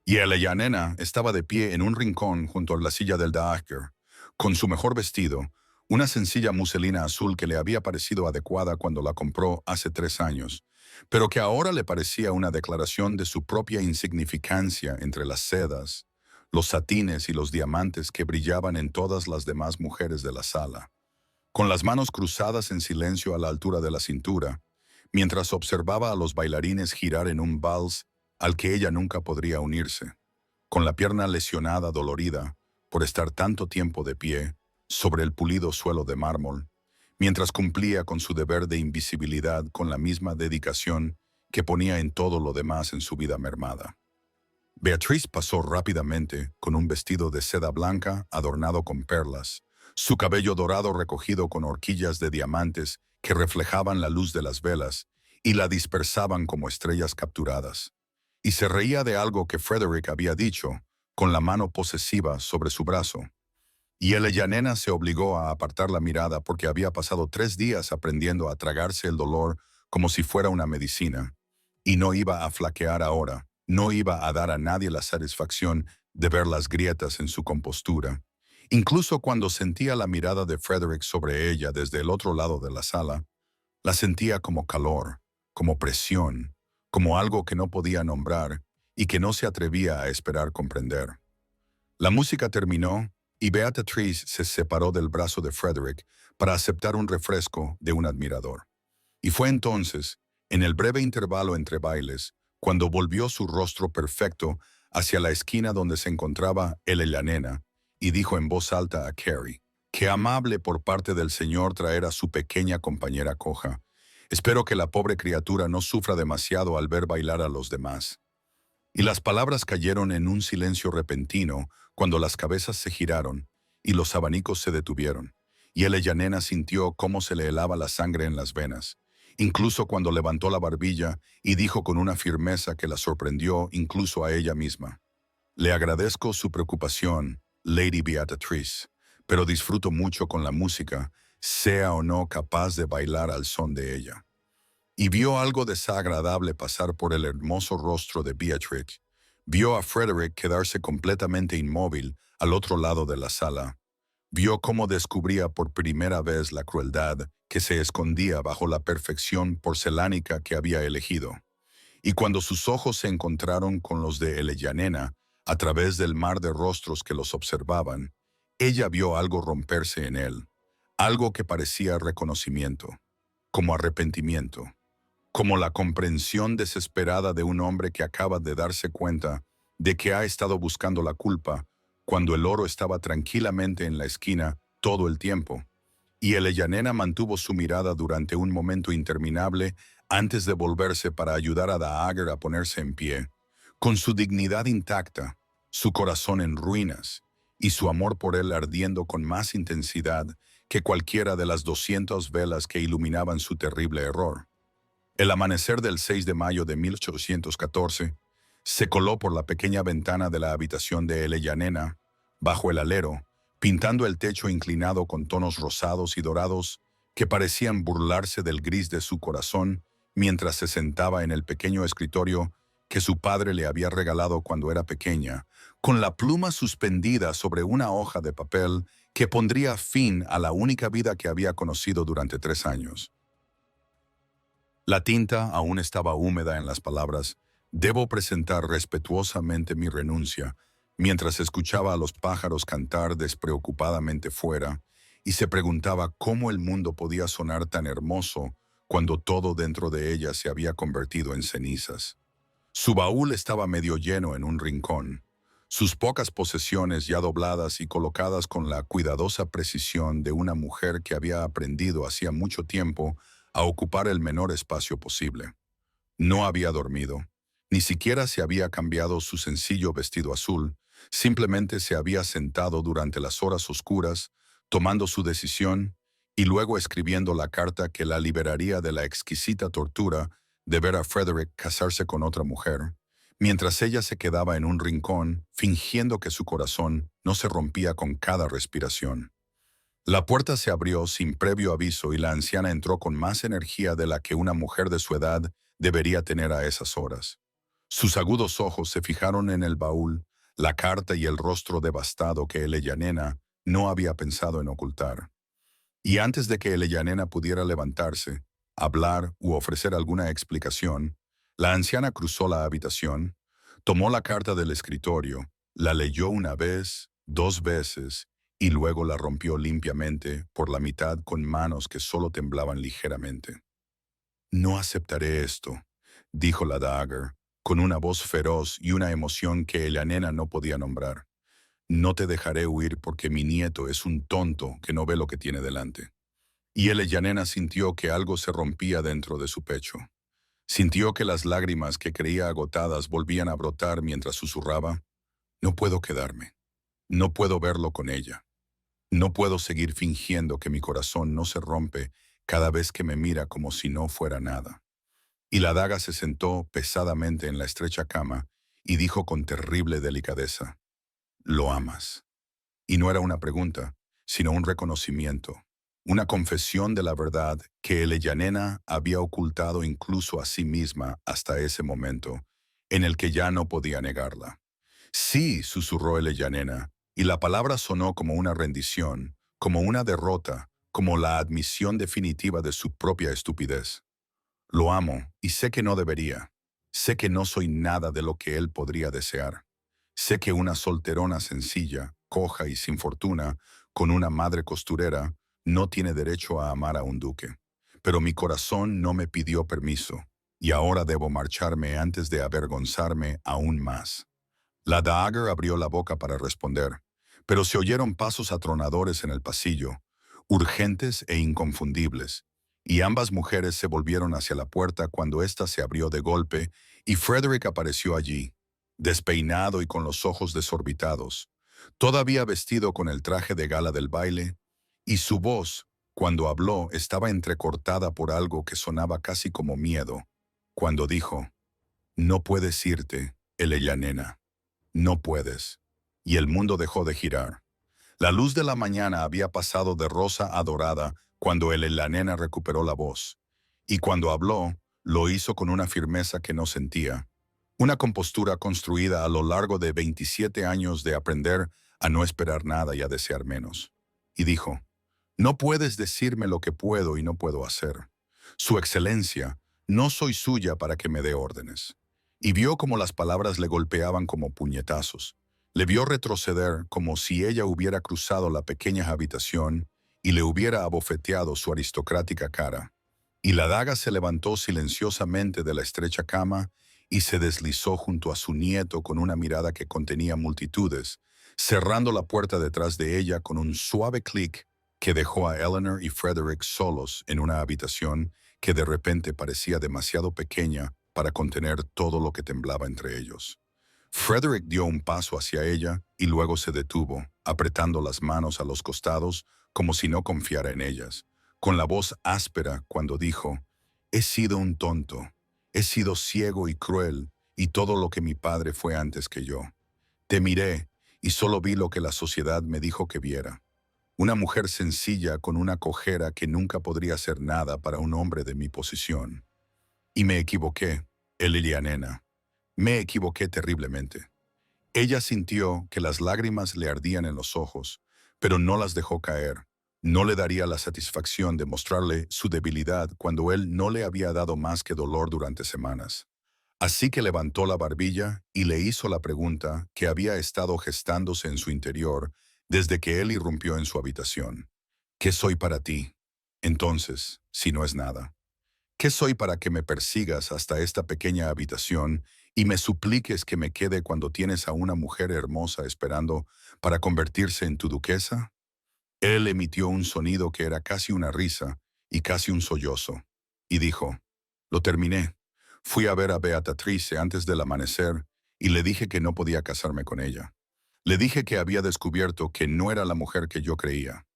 Y Eleanor estaba de pie en un rincón junto a la silla del Dowager, con su mejor vestido, una sencilla muselina azul que le había parecido adecuada cuando la compró hace 3 años, pero que ahora le parecía una declaración de su propia insignificancia entre las sedas, los satines y los diamantes que brillaban en todas las demás mujeres de la sala. Con las manos cruzadas en silencio a la altura de la cintura, mientras observaba a los bailarines girar en un vals al que ella nunca podría unirse, con la pierna lesionada dolorida por estar tanto tiempo de pie sobre el pulido suelo de mármol, mientras cumplía con su deber de invisibilidad con la misma dedicación que ponía en todo lo demás en su vida mermada. Beatrice pasó rápidamente con un vestido de seda blanca adornado con perlas, su cabello dorado recogido con horquillas de diamantes que reflejaban la luz de las velas y la dispersaban como estrellas capturadas. Y se reía de algo que Frederick había dicho, con la mano posesiva sobre su brazo. Y Eleanor se obligó a apartar la mirada porque había pasado 3 días aprendiendo a tragarse el dolor como si fuera una medicina. Y no iba a flaquear ahora, no iba a dar a nadie la satisfacción de ver las grietas en su compostura. Incluso cuando sentía la mirada de Frederick sobre ella desde el otro lado de la sala, la sentía como calor, como presión, como algo que no podía nombrar y que no se atrevía a esperar comprender. La música terminó y Beatrice se separó del brazo de Frederick para aceptar un refresco de un admirador. Y fue entonces, en el breve intervalo entre bailes, cuando volvió su rostro perfecto hacia la esquina donde se encontraba Eleanor y dijo en voz alta a Carrie: «Qué amable por parte del Señor traer a su pequeña compañera coja. Espero que la pobre criatura no sufra demasiado al ver bailar a los demás». Y las palabras cayeron en un silencio repentino cuando las cabezas se giraron y los abanicos se detuvieron, y Eleanor sintió cómo se le helaba la sangre en las venas, incluso cuando levantó la barbilla y dijo con una firmeza que la sorprendió incluso a ella misma: «Le agradezco su preocupación, Lady Beatrice, pero disfruto mucho con la música, sea o no capaz de bailar al son de ella». Y vio algo desagradable pasar por el hermoso rostro de Beatrix. Vio a Frederick quedarse completamente inmóvil al otro lado de la sala. Vio cómo descubría por primera vez la crueldad que se escondía bajo la perfección porcelánica que había elegido. Y cuando sus ojos se encontraron con los de Eleanor a través del mar de rostros que los observaban, ella vio algo romperse en él, algo que parecía reconocimiento, como arrepentimiento, como la comprensión desesperada de un hombre que acaba de darse cuenta de que ha estado buscando la culpa cuando el oro estaba tranquilamente en la esquina todo el tiempo. Y Eleanor mantuvo su mirada durante un momento interminable antes de volverse para ayudar a Dowager a ponerse en pie, con su dignidad intacta, su corazón en ruinas y su amor por él ardiendo con más intensidad que cualquiera de las 200 velas que iluminaban su terrible error. El amanecer del 6 de mayo de 1814 se coló por la pequeña ventana de la habitación de Eleanor, bajo el alero, pintando el techo inclinado con tonos rosados y dorados que parecían burlarse del gris de su corazón mientras se sentaba en el pequeño escritorio que su padre le había regalado cuando era pequeña, con la pluma suspendida sobre una hoja de papel que pondría fin a la única vida que había conocido durante 3 años. La tinta aún estaba húmeda en las palabras «Debo presentar respetuosamente mi renuncia», mientras escuchaba a los pájaros cantar despreocupadamente fuera y se preguntaba cómo el mundo podía sonar tan hermoso cuando todo dentro de ella se había convertido en cenizas. Su baúl estaba medio lleno en un rincón, sus pocas posesiones ya dobladas y colocadas con la cuidadosa precisión de una mujer que había aprendido hacía mucho tiempo a ocupar el menor espacio posible. No había dormido, ni siquiera se había cambiado su sencillo vestido azul, simplemente se había sentado durante las horas oscuras, tomando su decisión, y luego escribiendo la carta que la liberaría de la exquisita tortura de ver a Frederick casarse con otra mujer, mientras ella se quedaba en un rincón, fingiendo que su corazón no se rompía con cada respiración. La puerta se abrió sin previo aviso y la anciana entró con más energía de la que una mujer de su edad debería tener a esas horas. Sus agudos ojos se fijaron en el baúl, la carta y el rostro devastado que Eleyanena no había pensado en ocultar. Y antes de que Eleyanena pudiera levantarse, hablar u ofrecer alguna explicación, la anciana cruzó la habitación, tomó la carta del escritorio, la leyó una vez, dos veces, y luego la rompió limpiamente por la mitad con manos que solo temblaban ligeramente. No aceptaré esto, dijo la Dagger, con una voz feroz y una emoción que Eleyanena no podía nombrar. No te dejaré huir porque mi nieto es un tonto que no ve lo que tiene delante. Y Eleyanena sintió que algo se rompía dentro de su pecho. Sintió que las lágrimas que creía agotadas volvían a brotar mientras susurraba, no puedo quedarme, no puedo verlo con ella, no puedo seguir fingiendo que mi corazón no se rompe cada vez que me mira como si no fuera nada. Y la daga se sentó pesadamente en la estrecha cama y dijo con terrible delicadeza, lo amas. Y no era una pregunta, sino un reconocimiento, una confesión de la verdad que Eleyanena había ocultado incluso a sí misma hasta ese momento, en el que ya no podía negarla. Sí, susurró Eleyanena, y la palabra sonó como una rendición, como una derrota, como la admisión definitiva de su propia estupidez. Lo amo, y sé que no debería. Sé que no soy nada de lo que él podría desear. Sé que una solterona sencilla, coja y sin fortuna, con una madre costurera, no tiene derecho a amar a un duque. Pero mi corazón no me pidió permiso, y ahora debo marcharme antes de avergonzarme aún más. La Dagger abrió la boca para responder, pero se oyeron pasos atronadores en el pasillo, urgentes e inconfundibles, y ambas mujeres se volvieron hacia la puerta cuando ésta se abrió de golpe y Frederick apareció allí, despeinado y con los ojos desorbitados, todavía vestido con el traje de gala del baile, y su voz, cuando habló, estaba entrecortada por algo que sonaba casi como miedo, cuando dijo, «No puedes irte, Eleyanena. No puedes». Y el mundo dejó de girar. La luz de la mañana había pasado de rosa a dorada cuando Eleyanena recuperó la voz. Y cuando habló, lo hizo con una firmeza que no sentía. Una compostura construida a lo largo de 27 años de aprender a no esperar nada y a desear menos. Y dijo, «No puedes decirme lo que puedo y no puedo hacer. Su excelencia, no soy suya para que me dé órdenes». Y vio como las palabras le golpeaban como puñetazos. Le vio retroceder como si ella hubiera cruzado la pequeña habitación y le hubiera abofeteado su aristocrática cara. Y la daga se levantó silenciosamente de la estrecha cama y se deslizó junto a su nieto con una mirada que contenía multitudes, cerrando la puerta detrás de ella con un suave clic que dejó a Eleanor y Frederick solos en una habitación que de repente parecía demasiado pequeña para contener todo lo que temblaba entre ellos. Frederick dio un paso hacia ella y luego se detuvo, apretando las manos a los costados como si no confiara en ellas, con la voz áspera cuando dijo, «He sido un tonto, he sido ciego y cruel, y todo lo que mi padre fue antes que yo. Te miré y solo vi lo que la sociedad me dijo que viera. Una mujer sencilla con una cojera que nunca podría hacer nada para un hombre de mi posición. Y me equivoqué, Eleyanena. Me equivoqué terriblemente». Ella sintió que las lágrimas le ardían en los ojos, pero no las dejó caer. No le daría la satisfacción de mostrarle su debilidad cuando él no le había dado más que dolor durante semanas. Así que levantó la barbilla y le hizo la pregunta que había estado gestándose en su interior desde que él irrumpió en su habitación. «¿Qué soy para ti? Entonces, si no es nada. ¿Qué soy para que me persigas hasta esta pequeña habitación y me supliques que me quede cuando tienes a una mujer hermosa esperando para convertirse en tu duquesa?» Él emitió un sonido que era casi una risa y casi un sollozo, y dijo, «Lo terminé. Fui a ver a Beatrice antes del amanecer y le dije que no podía casarme con ella. Le dije que había descubierto que no era la mujer que yo creía.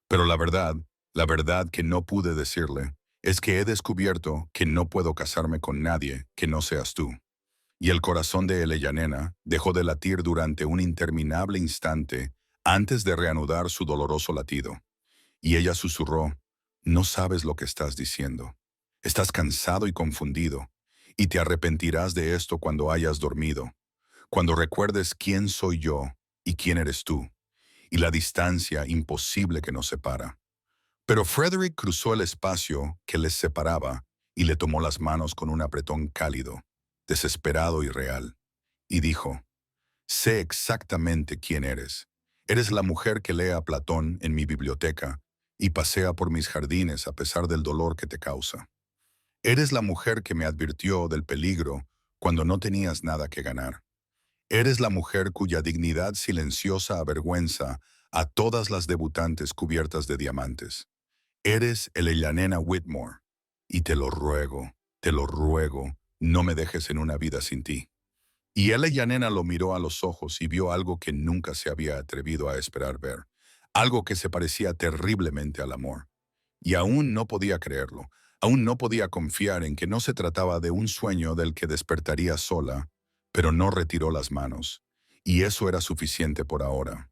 Pero la verdad La verdad que no pude decirle es que he descubierto que no puedo casarme con nadie que no seas tú. Y el corazón de Eleyanena dejó de latir durante un interminable instante antes de reanudar su doloroso latido. Y ella susurró, no sabes lo que estás diciendo. Estás cansado y confundido, y te arrepentirás de esto cuando hayas dormido, cuando recuerdes quién soy yo y quién eres tú, y la distancia imposible que nos separa. Pero Frederick cruzó el espacio que les separaba y le tomó las manos con un apretón cálido, desesperado y real, y dijo, sé exactamente quién eres. Eres la mujer que lee a Platón en mi biblioteca y pasea por mis jardines a pesar del dolor que te causa. Eres la mujer que me advirtió del peligro cuando no tenías nada que ganar. Eres la mujer cuya dignidad silenciosa avergüenza a todas las debutantes cubiertas de diamantes. Eres Eleyanena Whitmore, y te lo ruego, no me dejes en una vida sin ti. Y Eleyanena lo miró a los ojos y vio algo que nunca se había atrevido a esperar ver, algo que se parecía terriblemente al amor. Y aún no podía creerlo, aún no podía confiar en que no se trataba de un sueño del que despertaría sola, pero no retiró las manos, y eso era suficiente por ahora.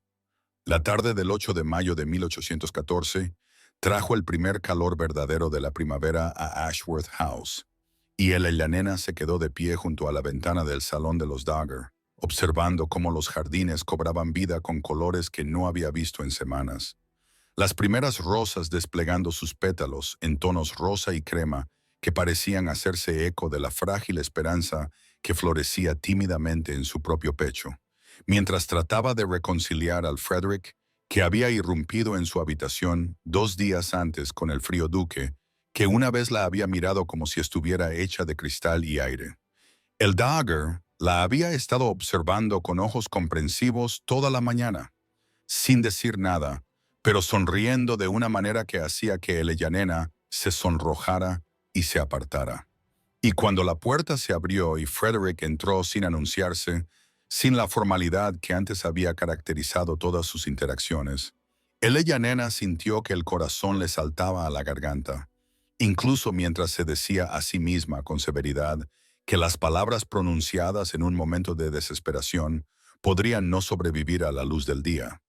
La tarde del 8 de mayo de 1814 trajo el primer calor verdadero de la primavera a Ashworth House, y Eleyanena se quedó de pie junto a la ventana del salón de los Dagger, observando cómo los jardines cobraban vida con colores que no había visto en semanas. Las primeras rosas desplegando sus pétalos en tonos rosa y crema que parecían hacerse eco de la frágil esperanza que florecía tímidamente en su propio pecho, mientras trataba de reconciliar al Frederick, que había irrumpido en su habitación 2 días antes con el frío duque, que una vez la había mirado como si estuviera hecha de cristal y aire. El Dagger la había estado observando con ojos comprensivos toda la mañana, sin decir nada, pero sonriendo de una manera que hacía que Eleyanena se sonrojara y se apartara. Y cuando la puerta se abrió y Frederick entró sin anunciarse, sin la formalidad que antes había caracterizado todas sus interacciones, Eleyanena sintió que el corazón le saltaba a la garganta, incluso mientras se decía a sí misma con severidad que las palabras pronunciadas en un momento de desesperación podrían no sobrevivir a la luz del día.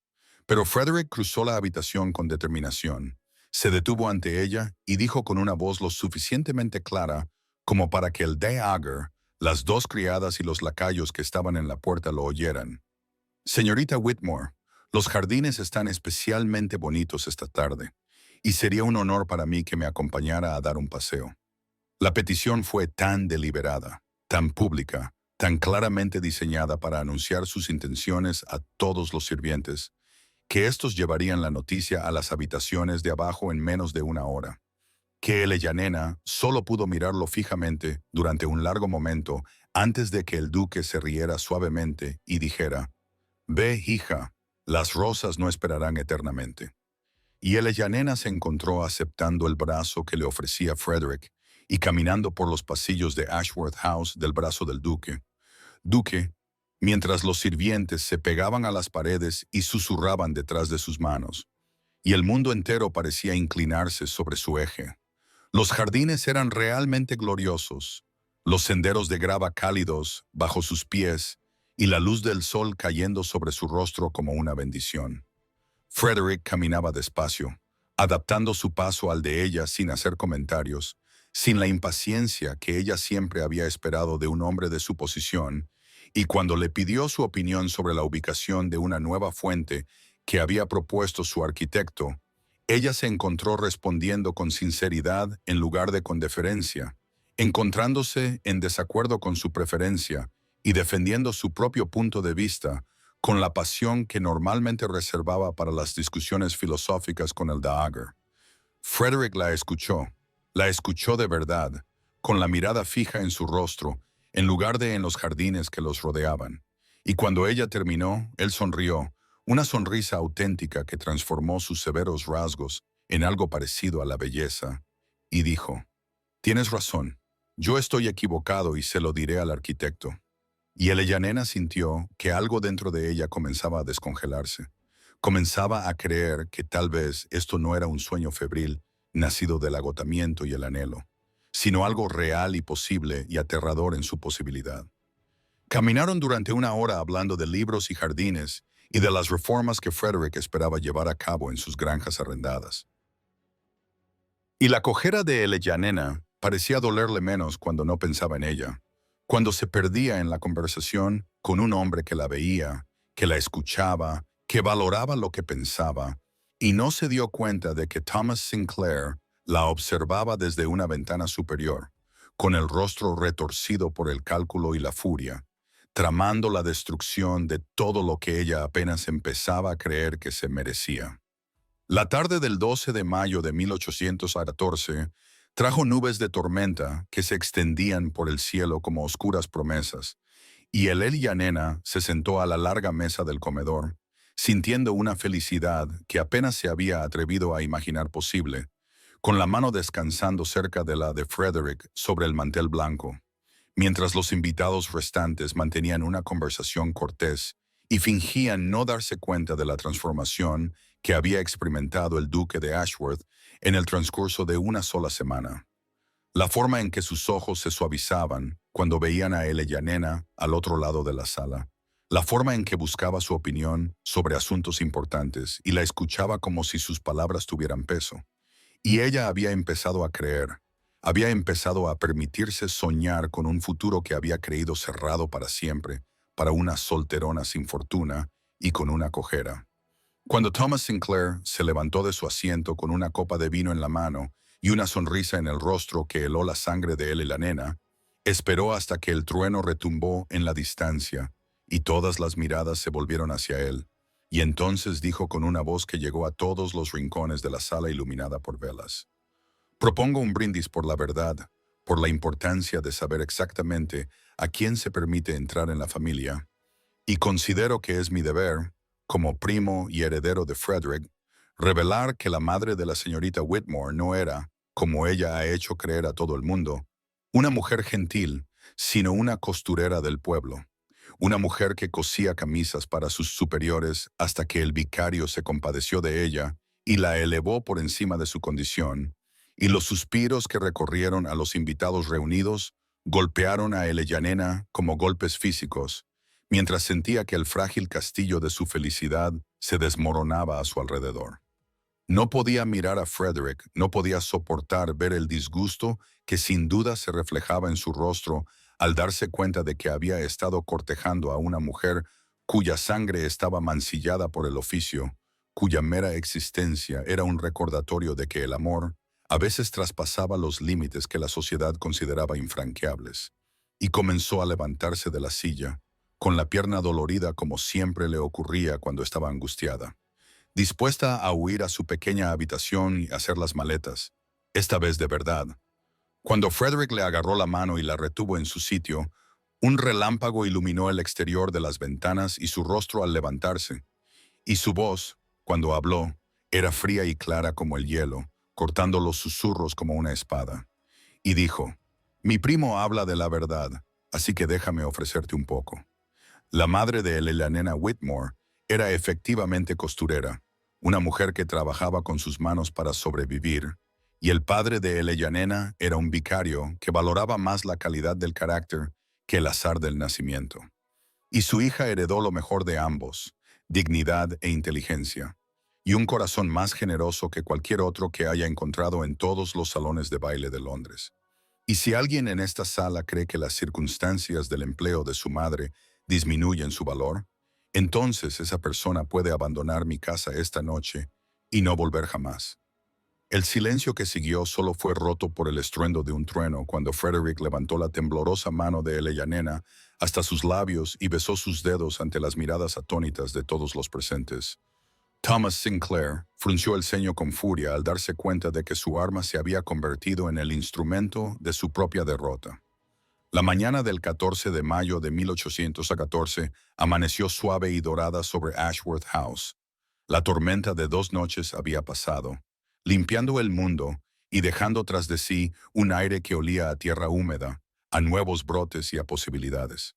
Pero Frederick cruzó la habitación con determinación, se detuvo ante ella y dijo con una voz lo suficientemente clara como para que el Dagger, las dos criadas y los lacayos que estaban en la puerta lo oyeran. Señorita Whitmore, los jardines están especialmente bonitos esta tarde, y sería un honor para mí que me acompañara a dar un paseo. La petición fue tan deliberada, tan pública, tan claramente diseñada para anunciar sus intenciones a todos los sirvientes, que estos llevarían la noticia a las habitaciones de abajo en menos de una hora. Que Eleyanena solo pudo mirarlo fijamente durante un largo momento antes de que el duque se riera suavemente y dijera, «Ve, hija, las rosas no esperarán eternamente». Y Eleyanena se encontró aceptando el brazo que le ofrecía Frederick y caminando por los pasillos de Ashworth House del brazo del duque. Duque, mientras los sirvientes se pegaban a las paredes y susurraban detrás de sus manos, y el mundo entero parecía inclinarse sobre su eje. Los jardines eran realmente gloriosos, los senderos de grava cálidos bajo sus pies y la luz del sol cayendo sobre su rostro como una bendición. Frederick caminaba despacio, adaptando su paso al de ella sin hacer comentarios, sin la impaciencia que ella siempre había esperado de un hombre de su posición, y cuando le pidió su opinión sobre la ubicación de una nueva fuente que había propuesto su arquitecto, ella se encontró respondiendo con sinceridad en lugar de con deferencia, encontrándose en desacuerdo con su preferencia y defendiendo su propio punto de vista con la pasión que normalmente reservaba para las discusiones filosóficas con el Dagger. Frederick la escuchó de verdad, con la mirada fija en su rostro, en lugar de en los jardines que los rodeaban. Y cuando ella terminó, él sonrió, una sonrisa auténtica que transformó sus severos rasgos en algo parecido a la belleza, y dijo, «Tienes razón, yo estoy equivocado y se lo diré al arquitecto». Y Eleyanena sintió que algo dentro de ella comenzaba a descongelarse, Comenzaba a creer que tal vez esto no era un sueño febril, nacido del agotamiento y el anhelo, sino algo real y posible y aterrador en su posibilidad. Caminaron durante una hora hablando de libros y jardines y de las reformas que Frederick esperaba llevar a cabo en sus granjas arrendadas. Y la cojera de Eleyanena parecía dolerle menos cuando no pensaba en ella, cuando se perdía en la conversación con un hombre que la veía, que la escuchaba, que valoraba lo que pensaba, y no se dio cuenta de que Thomas Sinclair la observaba desde una ventana superior, con el rostro retorcido por el cálculo y la furia, tramando la destrucción de todo lo que ella apenas empezaba a creer que se merecía. La tarde del 12 de mayo de 1814 trajo nubes de tormenta que se extendían por el cielo como oscuras promesas, y el Yanena se sentó a la larga mesa del comedor, sintiendo una felicidad que apenas se había atrevido a imaginar posible, con la mano descansando cerca de la de Frederick sobre el mantel blanco, mientras los invitados restantes mantenían una conversación cortés y fingían no darse cuenta de la transformación que había experimentado el duque de Ashworth en el transcurso de una sola semana. La forma en que sus ojos se suavizaban cuando veían a Eleyanena al otro lado de la sala. La forma en que buscaba su opinión sobre asuntos importantes y la escuchaba como si sus palabras tuvieran peso. Y ella había empezado a creer, había empezado a permitirse soñar con un futuro que había creído cerrado para siempre, para una solterona sin fortuna y con una cojera. Cuando Thomas Sinclair se levantó de su asiento con una copa de vino en la mano y una sonrisa en el rostro que heló la sangre de él y la nena, esperó hasta que el trueno retumbó en la distancia y todas las miradas se volvieron hacia él, y entonces dijo con una voz que llegó a todos los rincones de la sala iluminada por velas: «Propongo un brindis por la verdad, por la importancia de saber exactamente a quién se permite entrar en la familia, y considero que es mi deber, como primo y heredero de Frederick, revelar que la madre de la señorita Whitmore no era, como ella ha hecho creer a todo el mundo, una mujer gentil, sino una costurera del pueblo, una mujer que cosía camisas para sus superiores hasta que el vicario se compadeció de ella y la elevó por encima de su condición, y los suspiros que recorrieron a los invitados reunidos golpearon a Eleyanena como golpes físicos, mientras sentía que el frágil castillo de su felicidad se desmoronaba a su alrededor. No podía mirar a Frederick, no podía soportar ver el disgusto que sin duda se reflejaba en su rostro al darse cuenta de que había estado cortejando a una mujer cuya sangre estaba mancillada por el oficio, cuya mera existencia era un recordatorio de que el amor a veces traspasaba los límites que la sociedad consideraba infranqueables. Y comenzó a levantarse de la silla, con la pierna dolorida como siempre le ocurría cuando estaba angustiada, dispuesta a huir a su pequeña habitación y hacer las maletas, esta vez de verdad. Cuando Frederick le agarró la mano y la retuvo en su sitio, un relámpago iluminó el exterior de las ventanas y su rostro al levantarse, y su voz, cuando habló, era fría y clara como el hielo, cortando los susurros como una espada. Y dijo: «Mi primo habla de la verdad, así que déjame ofrecerte un poco». La madre de Eleyanena Whitmore era efectivamente costurera, una mujer que trabajaba con sus manos para sobrevivir, y el padre de Eleyanena era un vicario que valoraba más la calidad del carácter que el azar del nacimiento. Y su hija heredó lo mejor de ambos, dignidad e inteligencia, y un corazón más generoso que cualquier otro que haya encontrado en todos los salones de baile de Londres. Y si alguien en esta sala cree que las circunstancias del empleo de su madre disminuyen su valor, entonces esa persona puede abandonar mi casa esta noche y no volver jamás. El silencio que siguió solo fue roto por el estruendo de un trueno cuando Frederick levantó la temblorosa mano de Eleyanena hasta sus labios y besó sus dedos ante las miradas atónitas de todos los presentes. Thomas Sinclair frunció el ceño con furia al darse cuenta de que su arma se había convertido en el instrumento de su propia derrota. La mañana del 14 de mayo de 1814 amaneció suave y dorada sobre Ashworth House. La tormenta de 2 noches había pasado, limpiando el mundo y dejando tras de sí un aire que olía a tierra húmeda, a nuevos brotes y a posibilidades.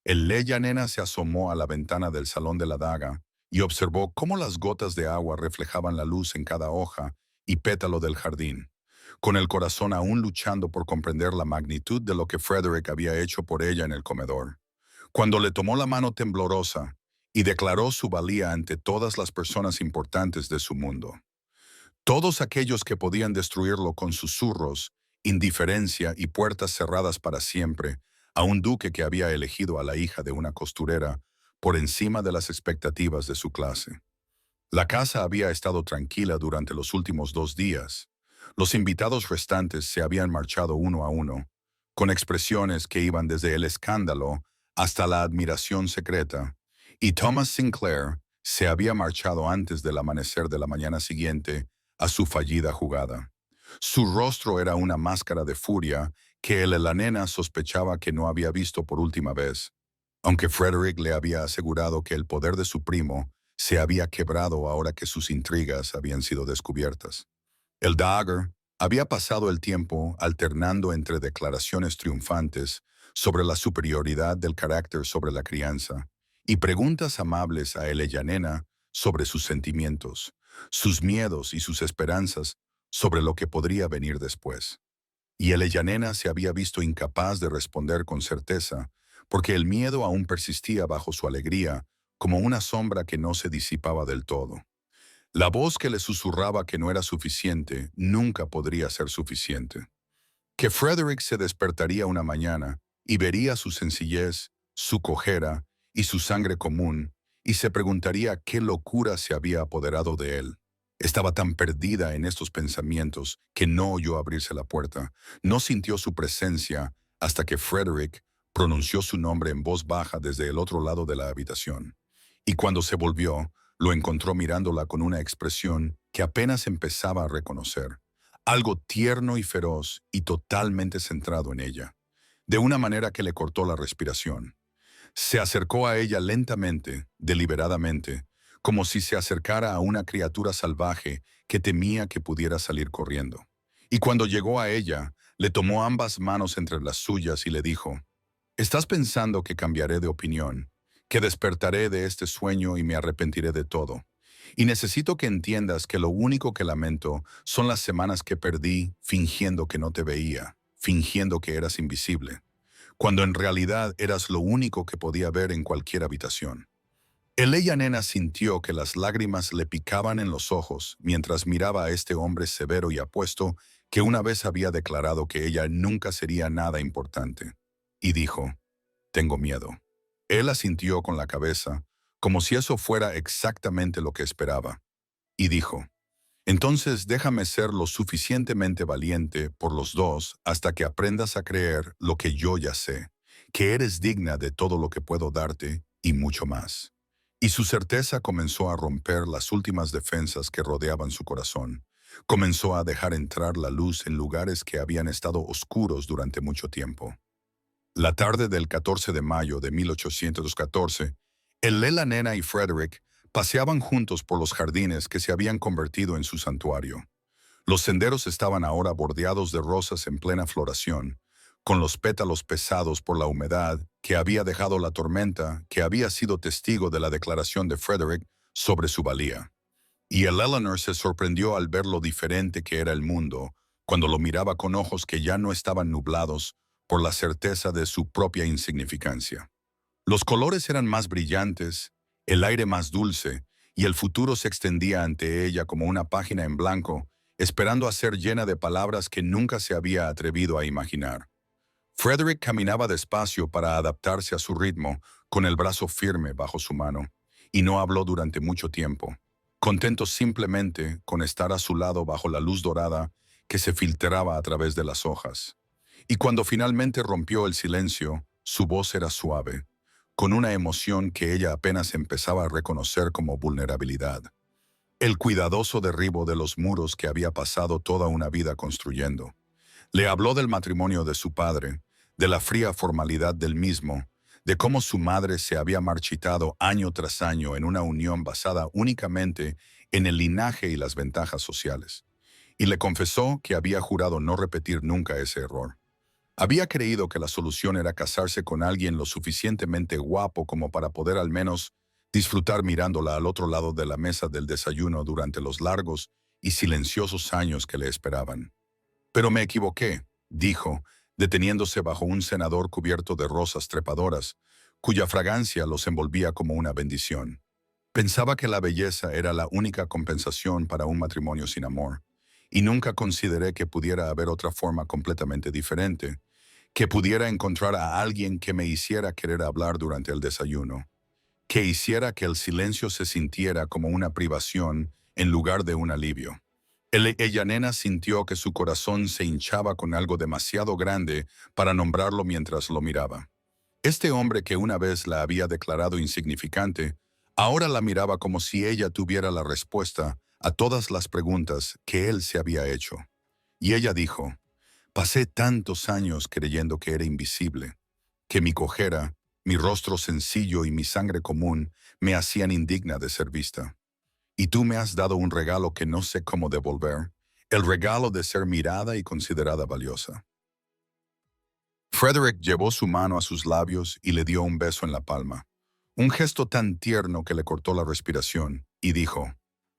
El Yanena se asomó a la ventana del Salón de la Daga y observó cómo las gotas de agua reflejaban la luz en cada hoja y pétalo del jardín, con el corazón aún luchando por comprender la magnitud de lo que Frederick había hecho por ella en el comedor. Cuando le tomó la mano temblorosa y declaró su valía ante todas las personas importantes de su mundo. Todos aquellos que podían destruirlo con susurros, indiferencia y puertas cerradas para siempre, a un duque que había elegido a la hija de una costurera por encima de las expectativas de su clase. La casa había estado tranquila durante los últimos 2 días. Los invitados restantes se habían marchado uno a uno, con expresiones que iban desde el escándalo hasta la admiración secreta, y Thomas Sinclair se había marchado antes del amanecer de la mañana siguiente a su fallida jugada. Su rostro era una máscara de furia que la nena sospechaba que no había visto por última vez, aunque Frederick le había asegurado que el poder de su primo se había quebrado ahora que sus intrigas habían sido descubiertas. El Dagger había pasado el tiempo alternando entre declaraciones triunfantes sobre la superioridad del carácter sobre la crianza y preguntas amables a Yanena sobre sus sentimientos, sus miedos y sus esperanzas sobre lo que podría venir después. Y Yanena se había visto incapaz de responder con certeza, porque el miedo aún persistía bajo su alegría, como una sombra que no se disipaba del todo. La voz que le susurraba que no era suficiente nunca podría ser suficiente. Que Frederick se despertaría una mañana y vería su sencillez, su cojera y su sangre común, y se preguntaría qué locura se había apoderado de él. Estaba tan perdida en estos pensamientos que no oyó abrirse la puerta, no sintió su presencia hasta que Frederick pronunció su nombre en voz baja desde el otro lado de la habitación. Y cuando se volvió, lo encontró mirándola con una expresión que apenas empezaba a reconocer, algo tierno y feroz y totalmente centrado en ella, de una manera que le cortó la respiración. Se acercó a ella lentamente, deliberadamente, como si se acercara a una criatura salvaje que temía que pudiera salir corriendo. Y cuando llegó a ella, le tomó ambas manos entre las suyas y le dijo: «¿Estás pensando que cambiaré de opinión, que despertaré de este sueño y me arrepentiré de todo? Y necesito que entiendas que lo único que lamento son las semanas que perdí fingiendo que no te veía, fingiendo que eras invisible, cuando en realidad eras lo único que podía ver en cualquier habitación». Nena sintió que las lágrimas le picaban en los ojos mientras miraba a este hombre severo y apuesto que una vez había declarado que ella nunca sería nada importante. Y dijo: «Tengo miedo». Él asintió con la cabeza, como si eso fuera exactamente lo que esperaba, y dijo: «Entonces déjame ser lo suficientemente valiente por los dos hasta que aprendas a creer lo que yo ya sé, que eres digna de todo lo que puedo darte y mucho más». Y su certeza comenzó a romper las últimas defensas que rodeaban su corazón. Comenzó a dejar entrar la luz en lugares que habían estado oscuros durante mucho tiempo. La tarde del 14 de mayo de 1814, la nena y Frederick paseaban juntos por los jardines que se habían convertido en su santuario. Los senderos estaban ahora bordeados de rosas en plena floración, con los pétalos pesados por la humedad que había dejado la tormenta que había sido testigo de la declaración de Frederick sobre su valía. Y Eleanor se sorprendió al ver lo diferente que era el mundo, cuando lo miraba con ojos que ya no estaban nublados por la certeza de su propia insignificancia. Los colores eran más brillantes, el aire más dulce, y el futuro se extendía ante ella como una página en blanco, esperando a ser llena de palabras que nunca se había atrevido a imaginar. Frederick caminaba despacio para adaptarse a su ritmo, con el brazo firme bajo su mano, y no habló durante mucho tiempo, contento simplemente con estar a su lado bajo la luz dorada que se filtraba a través de las hojas. Y cuando finalmente rompió el silencio, su voz era suave, con una emoción que ella apenas empezaba a reconocer como vulnerabilidad. El cuidadoso derribo de los muros que había pasado toda una vida construyendo. Le habló del matrimonio de su padre, de la fría formalidad del mismo, de cómo su madre se había marchitado año tras año en una unión basada únicamente en el linaje y las ventajas sociales. Y le confesó que había jurado no repetir nunca ese error. Había creído que la solución era casarse con alguien lo suficientemente guapo como para poder al menos disfrutar mirándola al otro lado de la mesa del desayuno durante los largos y silenciosos años que le esperaban. Pero me equivoqué, dijo, deteniéndose bajo un cenador cubierto de rosas trepadoras, cuya fragancia los envolvía como una bendición. Pensaba que la belleza era la única compensación para un matrimonio sin amor, y nunca consideré que pudiera haber otra forma completamente diferente, que pudiera encontrar a alguien que me hiciera querer hablar durante el desayuno, que hiciera que el silencio se sintiera como una privación en lugar de un alivio. Ella nena sintió que su corazón se hinchaba con algo demasiado grande para nombrarlo mientras lo miraba. Este hombre que una vez la había declarado insignificante, ahora la miraba como si ella tuviera la respuesta a todas las preguntas que él se había hecho. Y ella dijo, pasé tantos años creyendo que era invisible, que mi cojera, mi rostro sencillo y mi sangre común me hacían indigna de ser vista. Y tú me has dado un regalo que no sé cómo devolver, el regalo de ser mirada y considerada valiosa. Frederick llevó su mano a sus labios y le dio un beso en la palma, un gesto tan tierno que le cortó la respiración, y dijo,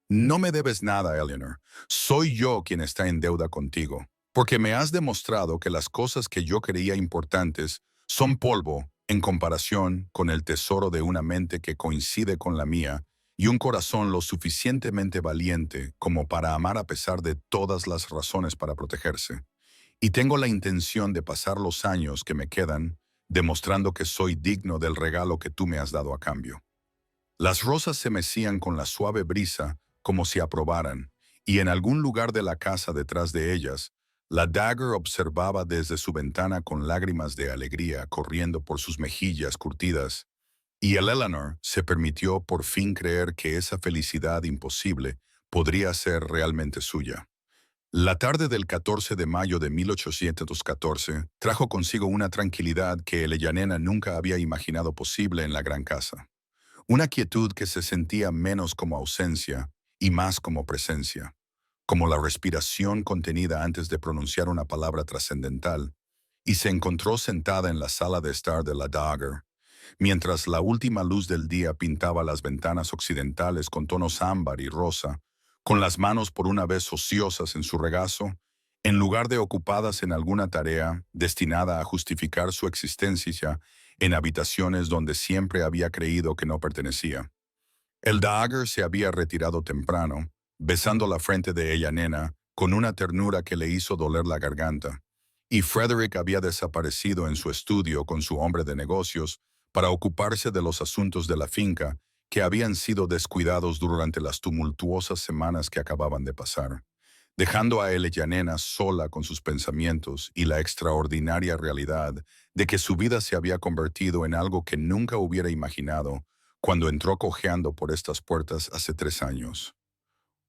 no me debes nada, Eleanor. Soy yo quien está en deuda contigo, porque me has demostrado que las cosas que yo creía importantes son polvo en comparación con el tesoro de una mente que coincide con la mía y un corazón lo suficientemente valiente como para amar a pesar de todas las razones para protegerse. Y tengo la intención de pasar los años que me quedan demostrando que soy digno del regalo que tú me has dado a cambio. Las rosas se mecían con la suave brisa como si aprobaran, y en algún lugar de la casa detrás de ellas, la Dagger observaba desde su ventana con lágrimas de alegría corriendo por sus mejillas curtidas, y el Eleanor se permitió por fin creer que esa felicidad imposible podría ser realmente suya. La tarde del 14 de mayo de 1814 trajo consigo una tranquilidad que Eleanor nunca había imaginado posible en la gran casa. Una quietud que se sentía menos como ausencia y más como presencia, como la respiración contenida antes de pronunciar una palabra trascendental, y se encontró sentada en la sala de estar de la Dagger, mientras la última luz del día pintaba las ventanas occidentales con tonos ámbar y rosa, con las manos por una vez ociosas en su regazo, en lugar de ocupadas en alguna tarea destinada a justificar su existencia en habitaciones donde siempre había creído que no pertenecía. El Dagger se había retirado temprano, besando la frente de ella nena, con una ternura que le hizo doler la garganta, y Frederick había desaparecido en su estudio con su hombre de negocios para ocuparse de los asuntos de la finca que habían sido descuidados durante las tumultuosas semanas que acababan de pasar, dejando a Nena sola con sus pensamientos y la extraordinaria realidad de que su vida se había convertido en algo que nunca hubiera imaginado cuando entró cojeando por estas puertas hace 3 años.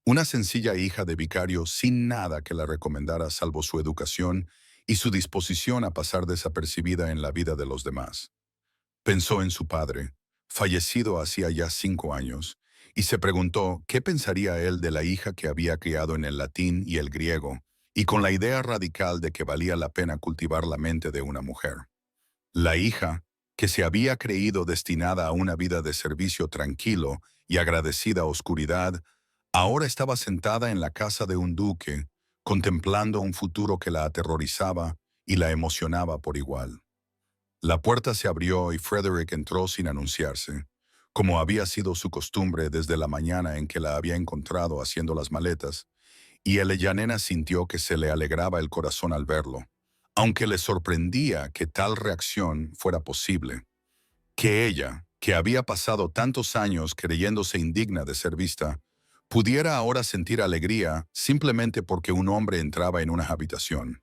Una sencilla hija de vicario sin nada que la recomendara salvo su educación y su disposición a pasar desapercibida en la vida de los demás. Pensó en su padre, fallecido hacía ya 5 años, y se preguntó qué pensaría él de la hija que había criado en el latín y el griego, y con la idea radical de que valía la pena cultivar la mente de una mujer. La hija, que se había creído destinada a una vida de servicio tranquilo y agradecida oscuridad, ahora estaba sentada en la casa de un duque, contemplando un futuro que la aterrorizaba y la emocionaba por igual. La puerta se abrió y Frederick entró sin anunciarse, como había sido su costumbre desde la mañana en que la había encontrado haciendo las maletas, y Eleanor sintió que se le alegraba el corazón al verlo, aunque le sorprendía que tal reacción fuera posible, que ella, que había pasado tantos años creyéndose indigna de ser vista, pudiera ahora sentir alegría simplemente porque un hombre entraba en una habitación.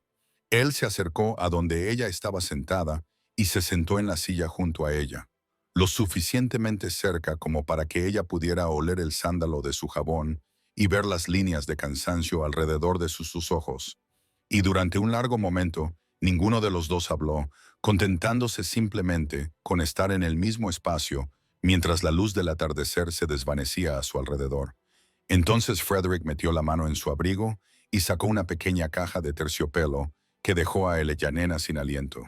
Él se acercó a donde ella estaba sentada y se sentó en la silla junto a ella, lo suficientemente cerca como para que ella pudiera oler el sándalo de su jabón y ver las líneas de cansancio alrededor de sus ojos. Y durante un largo momento, ninguno de los dos habló, contentándose simplemente con estar en el mismo espacio mientras la luz del atardecer se desvanecía a su alrededor. Entonces Frederick metió la mano en su abrigo y sacó una pequeña caja de terciopelo que dejó a Eleanor sin aliento.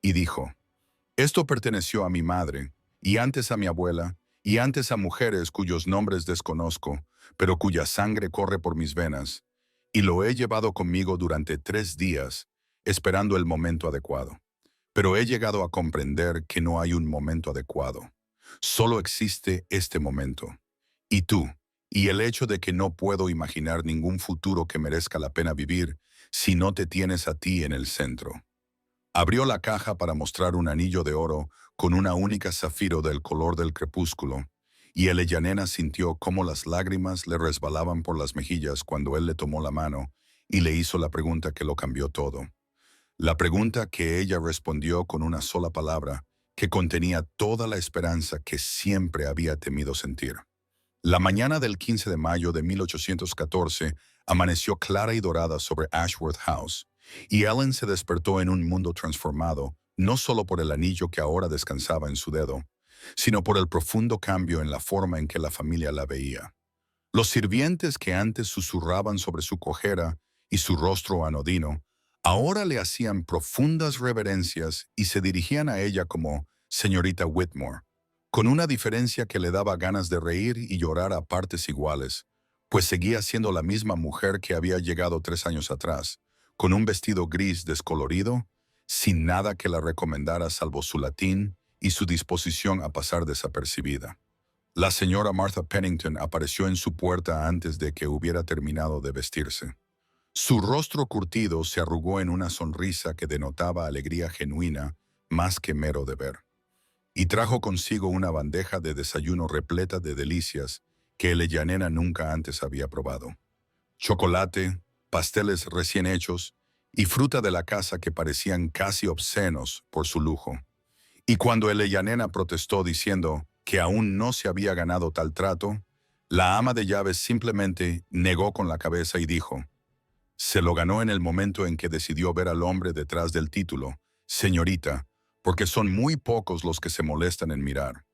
Y dijo, «Esto perteneció a mi madre, y antes a mi abuela, y antes a mujeres cuyos nombres desconozco, pero cuya sangre corre por mis venas, y lo he llevado conmigo durante 3 días, esperando el momento adecuado. Pero he llegado a comprender que no hay un momento adecuado. Solo existe este momento. Y tú, y el hecho de que no puedo imaginar ningún futuro que merezca la pena vivir si no te tienes a ti en el centro. Abrió la caja para mostrar un anillo de oro con una única zafiro del color del crepúsculo, y Eleyanena sintió cómo las lágrimas le resbalaban por las mejillas cuando él le tomó la mano y le hizo la pregunta que lo cambió todo. La pregunta que ella respondió con una sola palabra, que contenía toda la esperanza que siempre había temido sentir. La mañana del 15 de mayo de 1814 amaneció clara y dorada sobre Ashworth House, y Ellen se despertó en un mundo transformado, no solo por el anillo que ahora descansaba en su dedo, sino por el profundo cambio en la forma en que la familia la veía. Los sirvientes que antes susurraban sobre su cojera y su rostro anodino, ahora le hacían profundas reverencias y se dirigían a ella como señorita Whitmore, con una diferencia que le daba ganas de reír y llorar a partes iguales, pues seguía siendo la misma mujer que había llegado 3 años atrás, con un vestido gris descolorido, sin nada que la recomendara salvo su latín y su disposición a pasar desapercibida. La señora Martha Pennington apareció en su puerta antes de que hubiera terminado de vestirse. Su rostro curtido se arrugó en una sonrisa que denotaba alegría genuina más que mero deber, y trajo consigo una bandeja de desayuno repleta de delicias que Eleyanena nunca antes había probado. Chocolate, pasteles recién hechos y fruta de la casa que parecían casi obscenos por su lujo. Y cuando Eleyanena protestó diciendo que aún no se había ganado tal trato, la ama de llaves simplemente negó con la cabeza y dijo: «Se lo ganó en el momento en que decidió ver al hombre detrás del título, señorita, porque son muy pocos los que se molestan en mirar».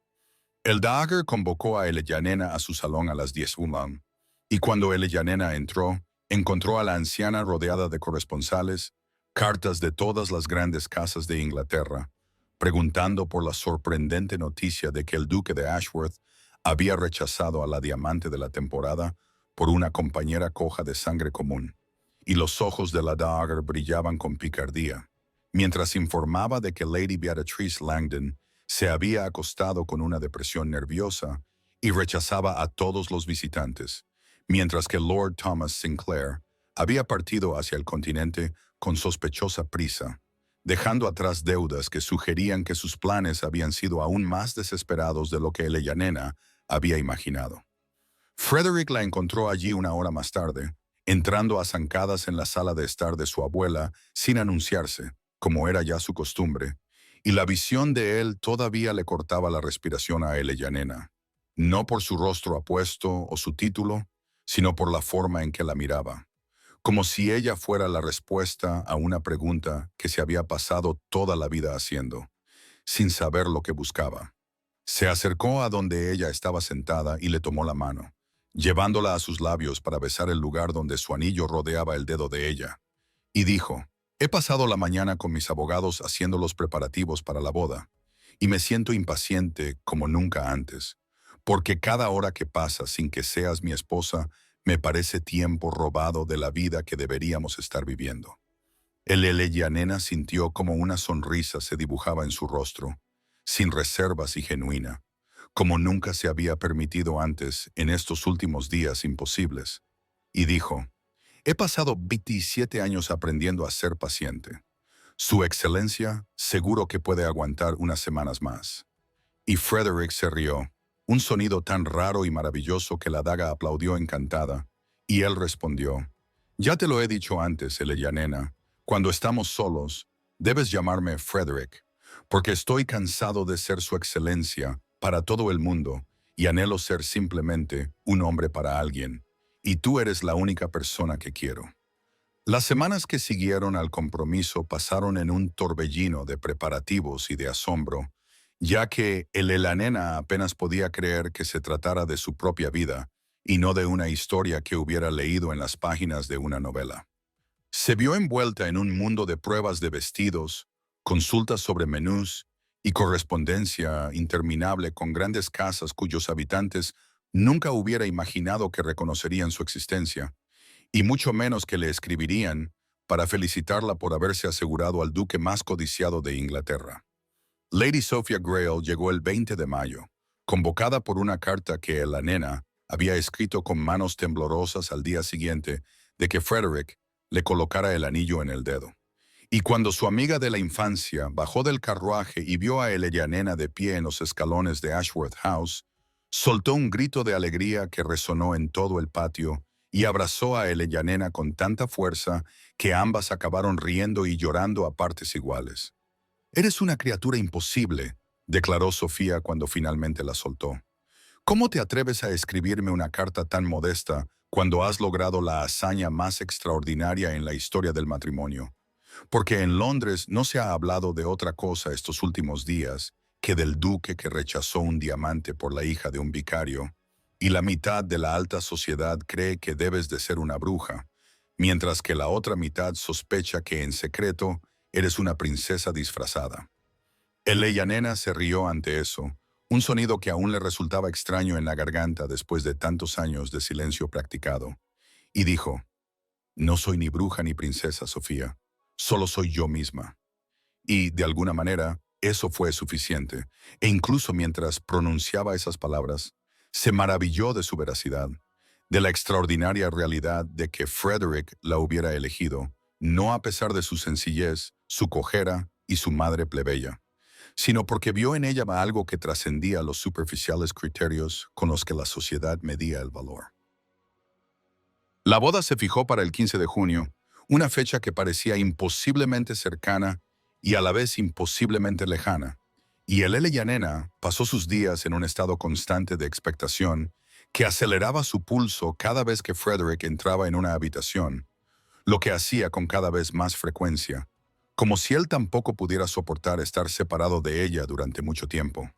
El Dagger convocó a Eleyanena a su salón a las 10 UMAM, y cuando Eleyanena entró, encontró a la anciana rodeada de corresponsales, cartas de todas las grandes casas de Inglaterra, preguntando por la sorprendente noticia de que el duque de Ashworth había rechazado a la diamante de la temporada por una compañera coja de sangre común, y los ojos de la Dagger brillaban con picardía, mientras informaba de que Lady Beatrice Langdon se había acostado con una depresión nerviosa y rechazaba a todos los visitantes, mientras que Lord Thomas Sinclair había partido hacia el continente con sospechosa prisa, dejando atrás deudas que sugerían que sus planes habían sido aún más desesperados de lo que Eleyanena había imaginado. Frederick la encontró allí una hora más tarde, entrando a zancadas en la sala de estar de su abuela sin anunciarse, como era ya su costumbre, y la visión de él todavía le cortaba la respiración a Eleyanena, no por su rostro apuesto o su título, sino por la forma en que la miraba, como si ella fuera la respuesta a una pregunta que se había pasado toda la vida haciendo, sin saber lo que buscaba. Se acercó a donde ella estaba sentada y le tomó la mano, llevándola a sus labios para besar el lugar donde su anillo rodeaba el dedo de ella, y dijo: «He pasado la mañana con mis abogados haciendo los preparativos para la boda, y me siento impaciente como nunca antes, porque cada hora que pasa sin que seas mi esposa me parece tiempo robado de la vida que deberíamos estar viviendo». Eleyanena sintió como una sonrisa se dibujaba en su rostro, sin reservas y genuina, como nunca se había permitido antes en estos últimos días imposibles, y dijo: «He pasado 27 años aprendiendo a ser paciente. Su excelencia seguro que puede aguantar unas semanas más». Y Frederick se rió, un sonido tan raro y maravilloso que la daga aplaudió encantada, y él respondió: «Ya te lo he dicho antes, Eleyanena, cuando estamos solos, debes llamarme Frederick, porque estoy cansado de ser su excelencia para todo el mundo y anhelo ser simplemente un hombre para alguien, y tú eres la única persona que quiero». Las semanas que siguieron al compromiso pasaron en un torbellino de preparativos y de asombro, ya que Eleyanena apenas podía creer que se tratara de su propia vida y no de una historia que hubiera leído en las páginas de una novela. Se vio envuelta en un mundo de pruebas de vestidos, consultas sobre menús y correspondencia interminable con grandes casas cuyos habitantes nunca hubiera imaginado que reconocerían su existencia, y mucho menos que le escribirían para felicitarla por haberse asegurado al duque más codiciado de Inglaterra. Lady Sophia Grayle llegó el 20 de mayo, convocada por una carta que la nena había escrito con manos temblorosas al día siguiente de que Frederick le colocara el anillo en el dedo. Y cuando su amiga de la infancia bajó del carruaje y vio a Nena de pie en los escalones de Ashworth House, soltó un grito de alegría que resonó en todo el patio y abrazó a Nena con tanta fuerza que ambas acabaron riendo y llorando a partes iguales. «Eres una criatura imposible», declaró Sofía cuando finalmente la soltó. «¿Cómo te atreves a escribirme una carta tan modesta cuando has logrado la hazaña más extraordinaria en la historia del matrimonio? Porque en Londres no se ha hablado de otra cosa estos últimos días que del duque que rechazó un diamante por la hija de un vicario, y la mitad de la alta sociedad cree que debes de ser una bruja, mientras que la otra mitad sospecha que en secreto eres una princesa disfrazada». Nena se rió ante eso, un sonido que aún le resultaba extraño en la garganta después de tantos años de silencio practicado, y dijo: «No soy ni bruja ni princesa, Sofía, solo soy yo misma». Y, de alguna manera, eso fue suficiente, e incluso mientras pronunciaba esas palabras, se maravilló de su veracidad, de la extraordinaria realidad de que Frederick la hubiera elegido, no a pesar de su sencillez, su cojera y su madre plebeya, sino porque vio en ella algo que trascendía los superficiales criterios con los que la sociedad medía el valor. La boda se fijó para el 15 de junio, una fecha que parecía imposiblemente cercana y a la vez imposiblemente lejana, y Nena pasó sus días en un estado constante de expectación que aceleraba su pulso cada vez que Frederick entraba en una habitación, lo que hacía con cada vez más frecuencia, como si él tampoco pudiera soportar estar separado de ella durante mucho tiempo.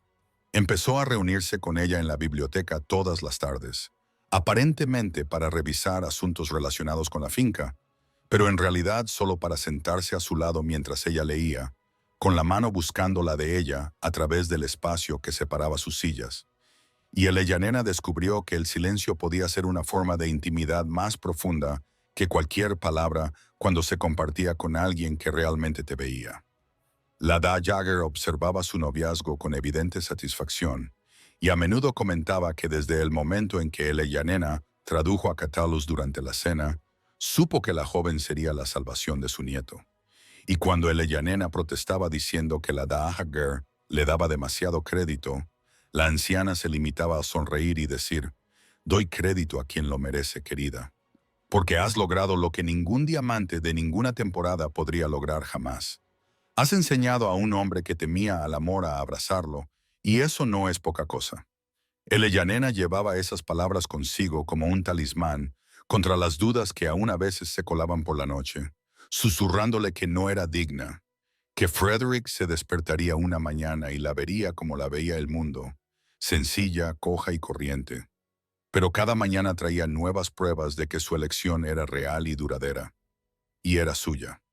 Empezó a reunirse con ella en la biblioteca todas las tardes, aparentemente para revisar asuntos relacionados con la finca, pero en realidad solo para sentarse a su lado mientras ella leía, con la mano buscando la de ella a través del espacio que separaba sus sillas. Y Nena descubrió que el silencio podía ser una forma de intimidad más profunda que cualquier palabra cuando se compartía con alguien que realmente te veía. La Da Jagger observaba su noviazgo con evidente satisfacción, y a menudo comentaba que desde el momento en que Nena tradujo a Catullus durante la cena, supo que la joven sería la salvación de su nieto. Y cuando Nena protestaba diciendo que la Da Jagger le daba demasiado crédito, la anciana se limitaba a sonreír y decir: «Doy crédito a quien lo merece, querida, porque has logrado lo que ningún diamante de ninguna temporada podría lograr jamás. Has enseñado a un hombre que temía al amor a abrazarlo, y eso no es poca cosa». Nena llevaba esas palabras consigo como un talismán contra las dudas que aún a veces se colaban por la noche, susurrándole que no era digna, que Frederick se despertaría una mañana y la vería como la veía el mundo, sencilla, coja y corriente. Pero cada mañana traía nuevas pruebas de que su elección era real y duradera, y era suya.